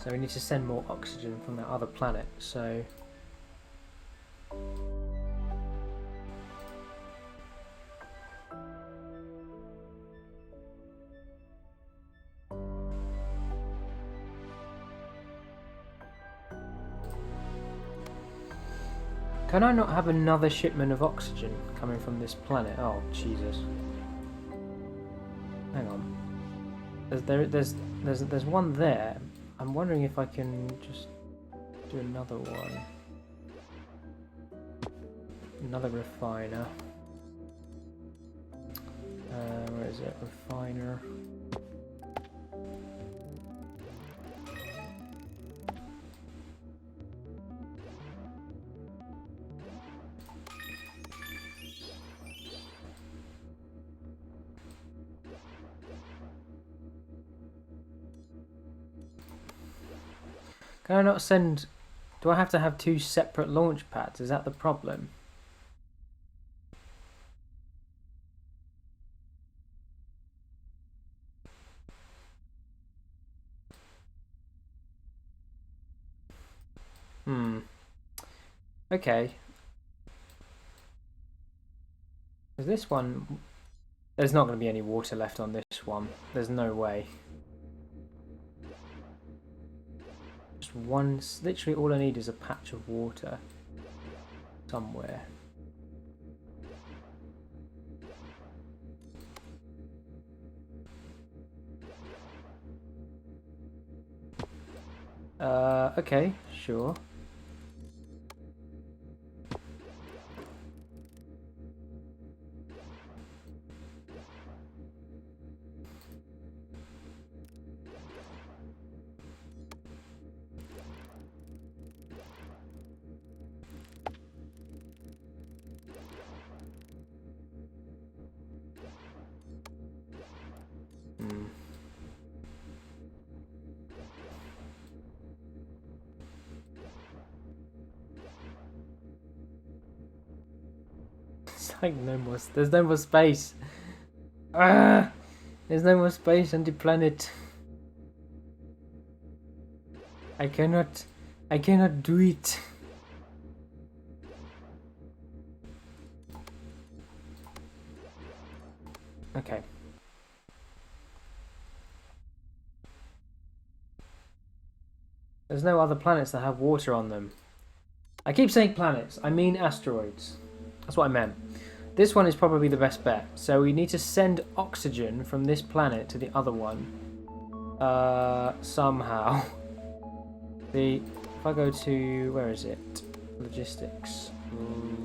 So we need to send more oxygen from that other planet, so... Can I not have another shipment of oxygen coming from this planet? Oh, Jesus. Hang on. There's one there. I'm wondering if I can just do another one. Another refiner. Where is it? Refiner. Can I not send... Do I have to have 2 separate launch pads? Is that the problem? Okay. Is this one... There's not going to be any water left on this one. There's no way. Just one... Literally all I need is a patch of water. Somewhere. Okay, sure. Like no more. There's no more space. Ah, there's no more space on the planet. I cannot do it. Okay. There's no other planets that have water on them. I keep saying planets. I mean asteroids. That's what I meant. This one is probably the best bet. So we need to send oxygen from this planet to the other one. Somehow. If I go to... Where is it? Logistics.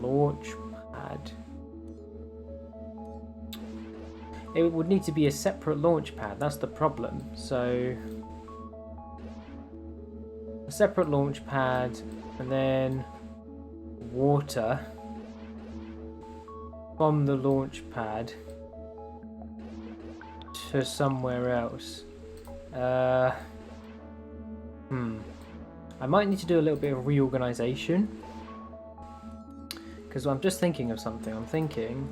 Launch pad. It would need to be a separate launch pad. That's the problem. So... A separate launch pad. And then... Water. From the launch pad to somewhere else. I might need to do a little bit of reorganization, because I'm just thinking of something. I'm thinking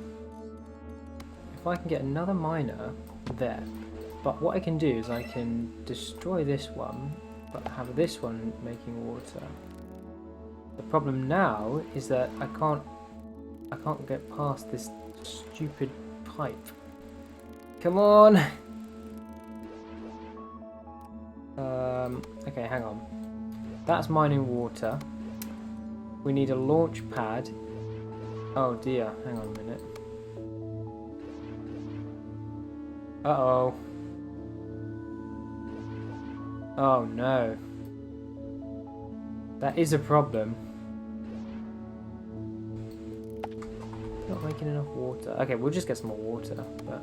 if I can get another miner there, but what I can do is I can destroy this one but have this one making water. The problem now is that I can't get past this stupid pipe. Come on! Okay, hang on. That's mining water. We need a launch pad. Oh dear, hang on a minute. Uh-oh. Oh no. That is a problem. Not making enough water. Okay, we'll just get some more water, but...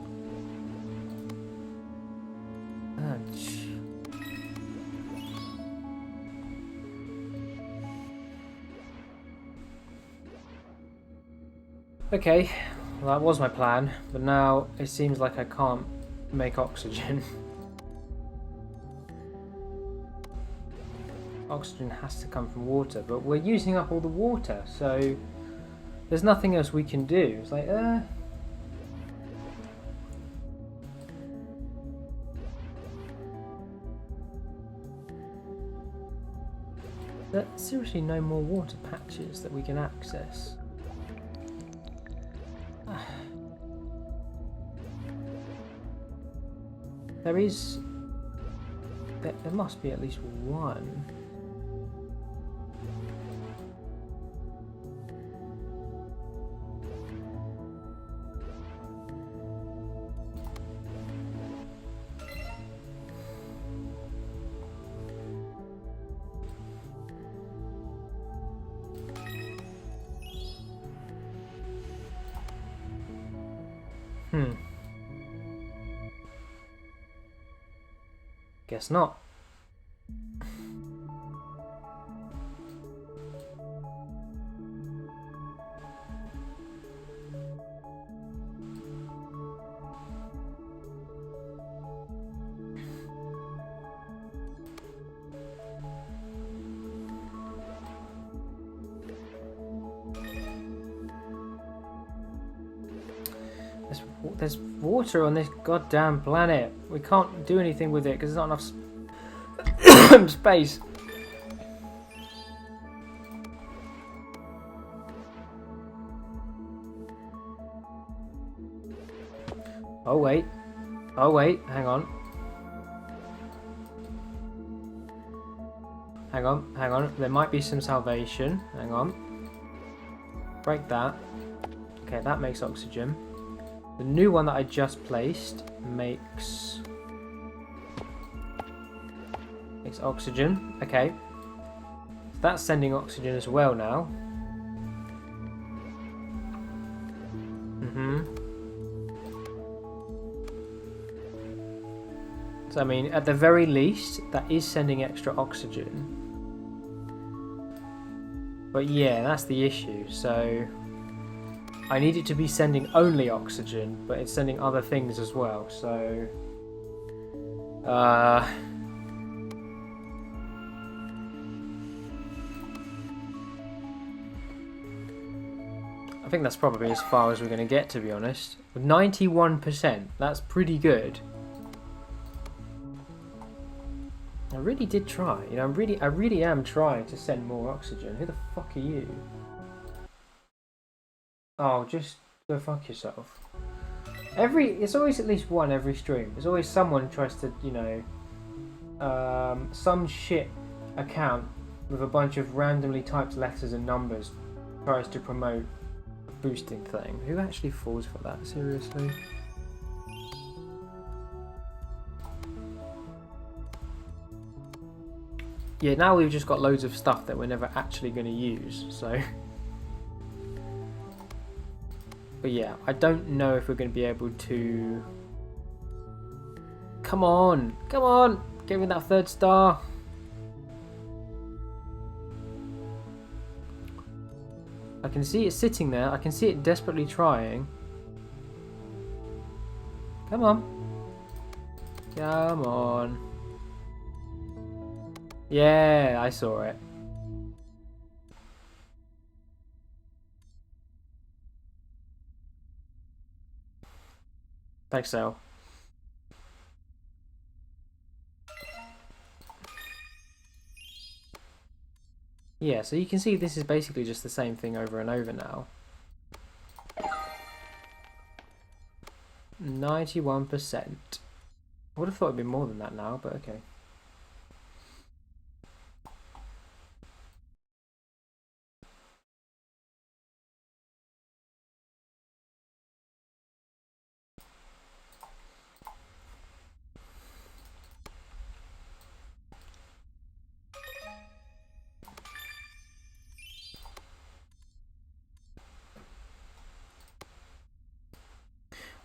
Okay, well, that was my plan, but now it seems like I can't make oxygen. Oxygen has to come from water, but we're using up all the water, so there's nothing else we can do. It's like, There's seriously no more water patches that we can access. There must be at least one. Guess not. There's water on this goddamn planet. We can't do anything with it because there's not enough space. Oh wait. Oh wait, hang on. Hang on. There might be some salvation. Hang on. Break that. Okay, that makes oxygen. The new one that I just placed makes oxygen. Okay. So that's sending oxygen as well now. So I mean, at the very least, that is sending extra oxygen. But yeah, that's the issue. So I need it to be sending only oxygen, but it's sending other things as well. So I think that's probably as far as we're going to get, to be honest. 91%, that's pretty good. I really did try. You know, I really am trying to send more oxygen. Who the fuck are you? Oh, just go fuck yourself. It's always at least one every stream. There's always someone who tries to, you know, some shit account with a bunch of randomly typed letters and numbers tries to promote a boosting thing. Who actually falls for that? Seriously? Yeah, now we've just got loads of stuff that we're never actually going to use, so... But yeah, I don't know if we're going to be able to... Come on! Come on! Give me that 3rd star! I can see it sitting there. I can see it desperately trying. Come on. Come on. Yeah, I saw it. Thanks, Sal. Yeah, so you can see this is basically just the same thing over and over now. 91%. I would have thought it'd be more than that now, but okay.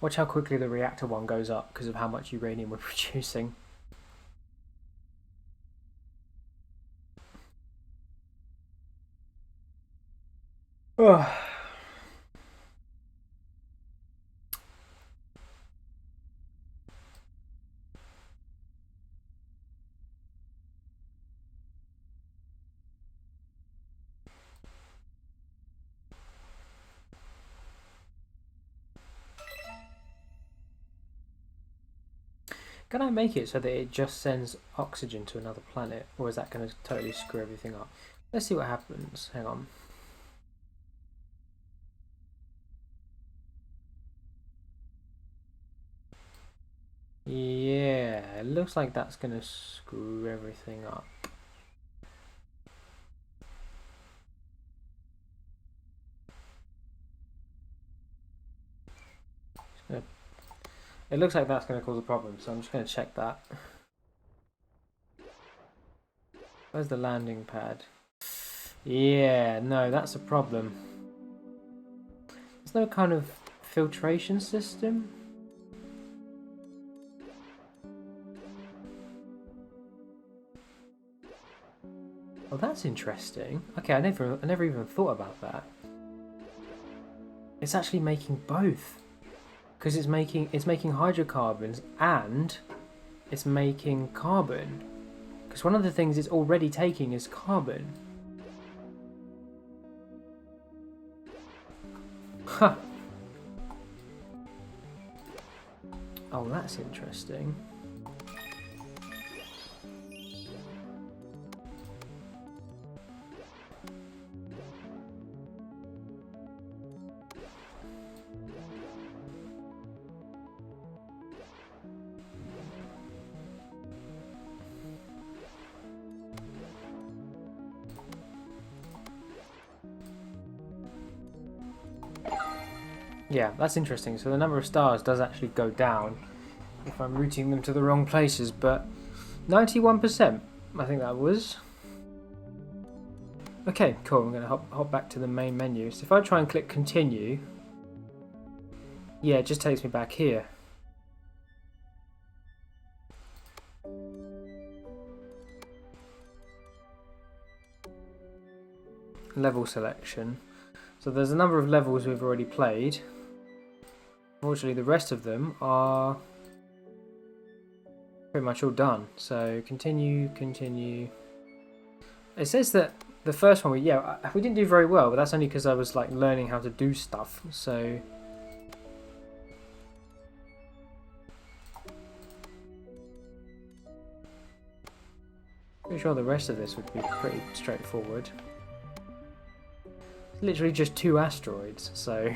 Watch how quickly the reactor one goes up because of how much uranium we're producing. Oh. Can I make it so that it just sends oxygen to another planet, or is that going to totally screw everything up? Let's see what happens. Hang on. Yeah, it looks like that's going to screw everything up. It looks like that's going to cause a problem, so I'm just going to check that. Where's the landing pad? Yeah, no, that's a problem. There's no kind of filtration system. Oh, that's interesting. Okay, I never even thought about that. It's actually making both. Because it's making hydrocarbons and it's making carbon. Because one of the things it's already taking is carbon. Huh. Oh, that's interesting. Yeah, that's interesting. So the number of stars does actually go down if I'm routing them to the wrong places, but 91%, I think that was. Okay, cool. I'm going to hop back to the main menu. So if I try and click continue, yeah, it just takes me back here. Level selection. So there's a number of levels we've already played. Unfortunately, the rest of them are pretty much all done. So continue, continue. It says that the first one, we didn't do very well, but that's only because I was like learning how to do stuff. So pretty sure the rest of this would be pretty straightforward. It's literally just 2 asteroids, so.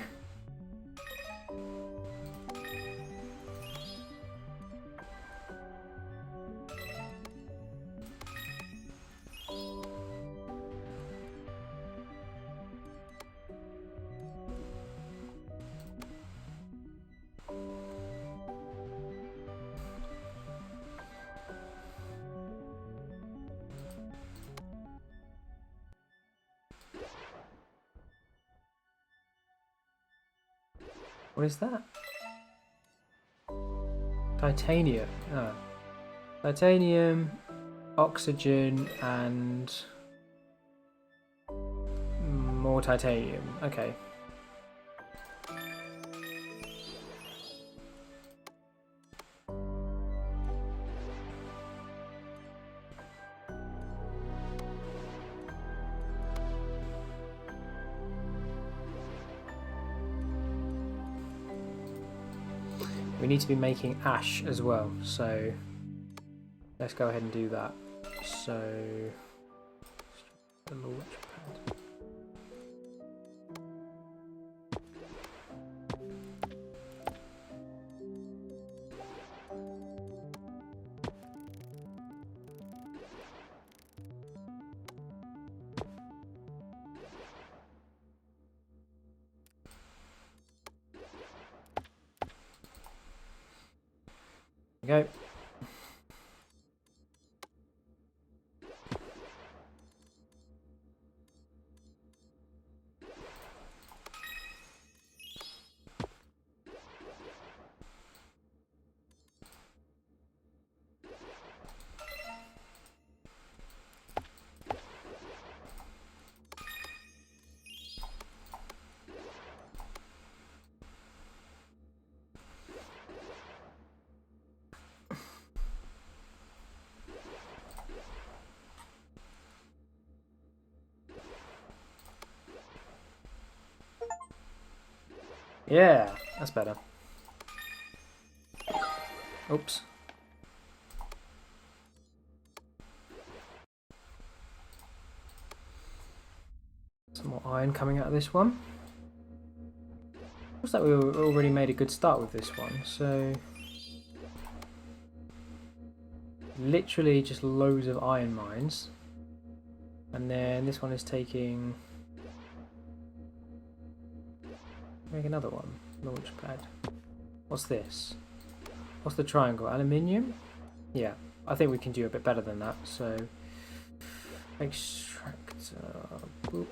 What is that? Titanium. Oh. Titanium, oxygen, and more titanium. Okay. We need to be making ash as well, so let's go ahead and do that. So, the launch pad. Go. Yeah, that's better. Oops. Some more iron coming out of this one. Looks like we already made a good start with this one, so literally just loads of iron mines. And then this one is taking... Make another one. Launch pad. What's this? What's the triangle? Aluminium? Yeah, I think we can do a bit better than that. So, extract. Boop.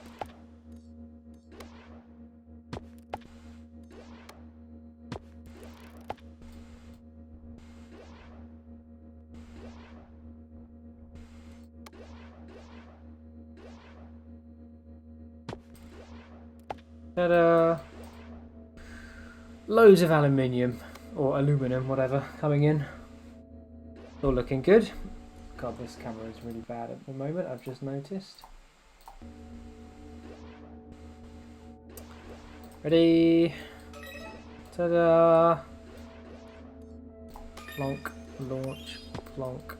Ta-da! Loads of aluminium, or aluminum, whatever, coming in. All looking good. God, this camera is really bad at the moment, I've just noticed. Ready? Ta-da! plonk, launch, plonk.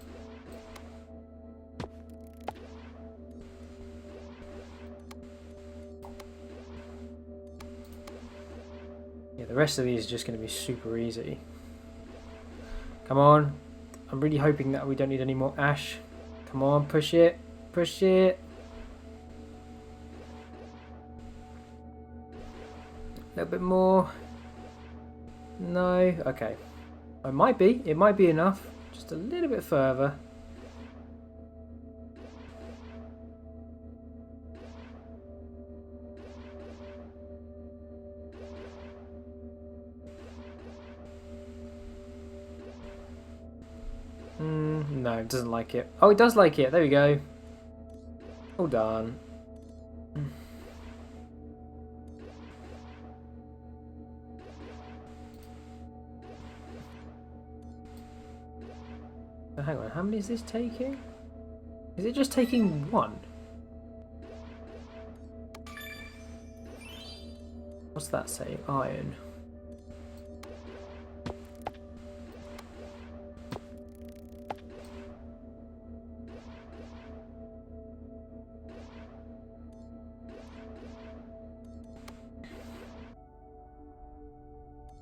Yeah, the rest of these are just going to be super easy. Come on. I'm really hoping that we don't need any more ash. Come on, push it. Push it. A little bit more. No. Okay. It might be. It might be enough. Just a little bit further. No, it doesn't like it. Oh, it does like it. There we go. All done. So hang on, how many is this taking? Is it just taking one? What's that say? Iron.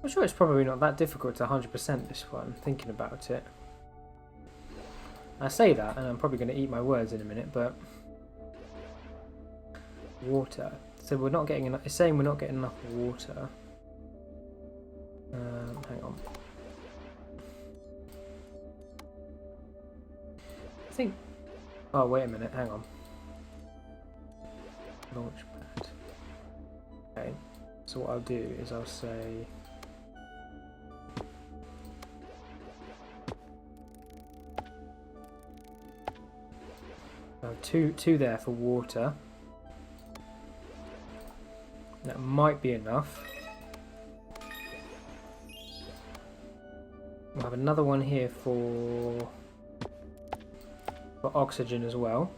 I'm sure it's probably not that difficult to 100% this one, thinking about it. I say that, and I'm probably going to eat my words in a minute, but... Water. So we're not getting enough... It's saying we're not getting enough water. Hang on. I think... Oh, wait a minute, hang on. Launchpad. Okay, so what I'll do is I'll say... Two there for water. That might be enough. We'll have another one here for oxygen as well.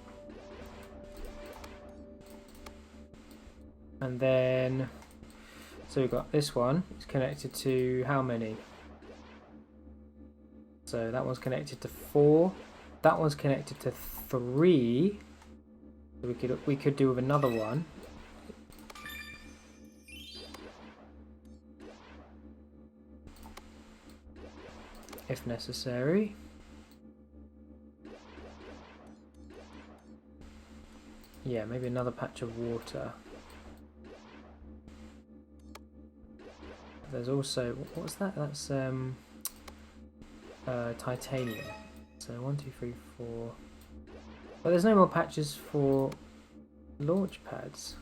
And then, so we've got this one. It's connected to how many? So that one's connected to 4. That one's connected to 3. We could do with another one. If necessary. Yeah, maybe another patch of water. There's also, what's that? That's titanium. So 1, 2, 3, 4. But there's no more patches for launch pads.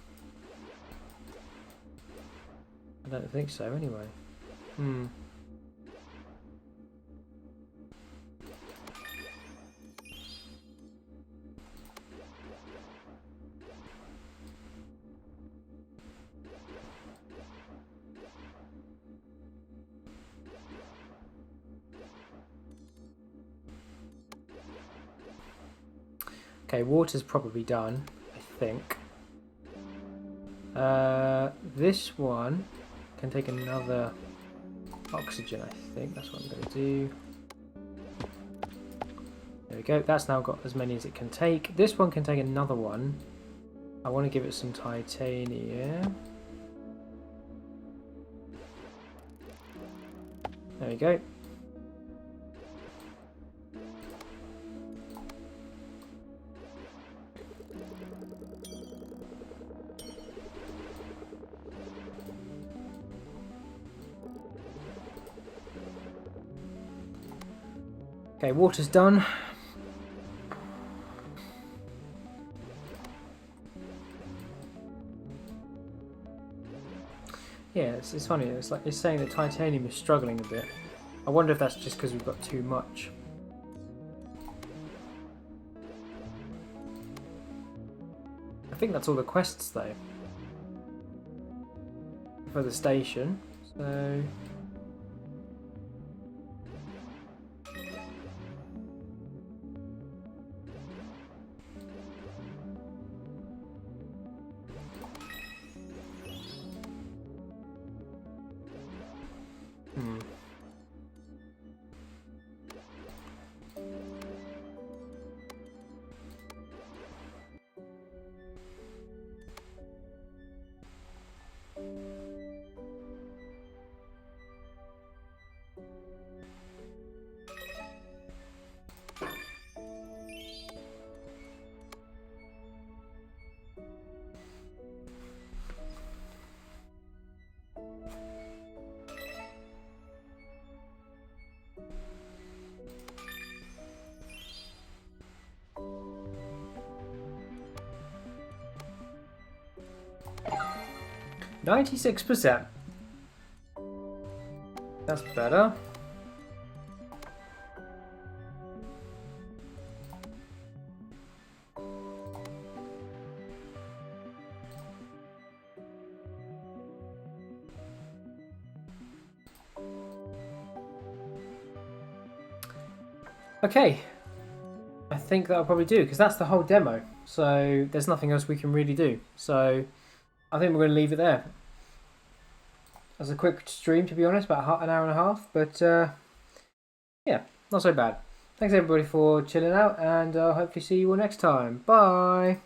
I don't think so anyway. Okay, water's probably done, I think. This one can take another oxygen, I think. That's what I'm going to do. There we go. That's now got as many as it can take. This one can take another one. I want to give it some titanium. There we go. Okay, water's done. Yeah, it's funny. It's like it's saying that titanium is struggling a bit. I wonder if that's just because we've got too much. I think that's all the quests though for the station. So. 96%. That's better. Okay, I think that'll probably do, because that's the whole demo. So there's nothing else we can really do. So I think we're going to leave it there. As a quick stream, to be honest, about an hour and a half. But yeah, not so bad. Thanks everybody for chilling out, and I'll hopefully see you all next time. Bye!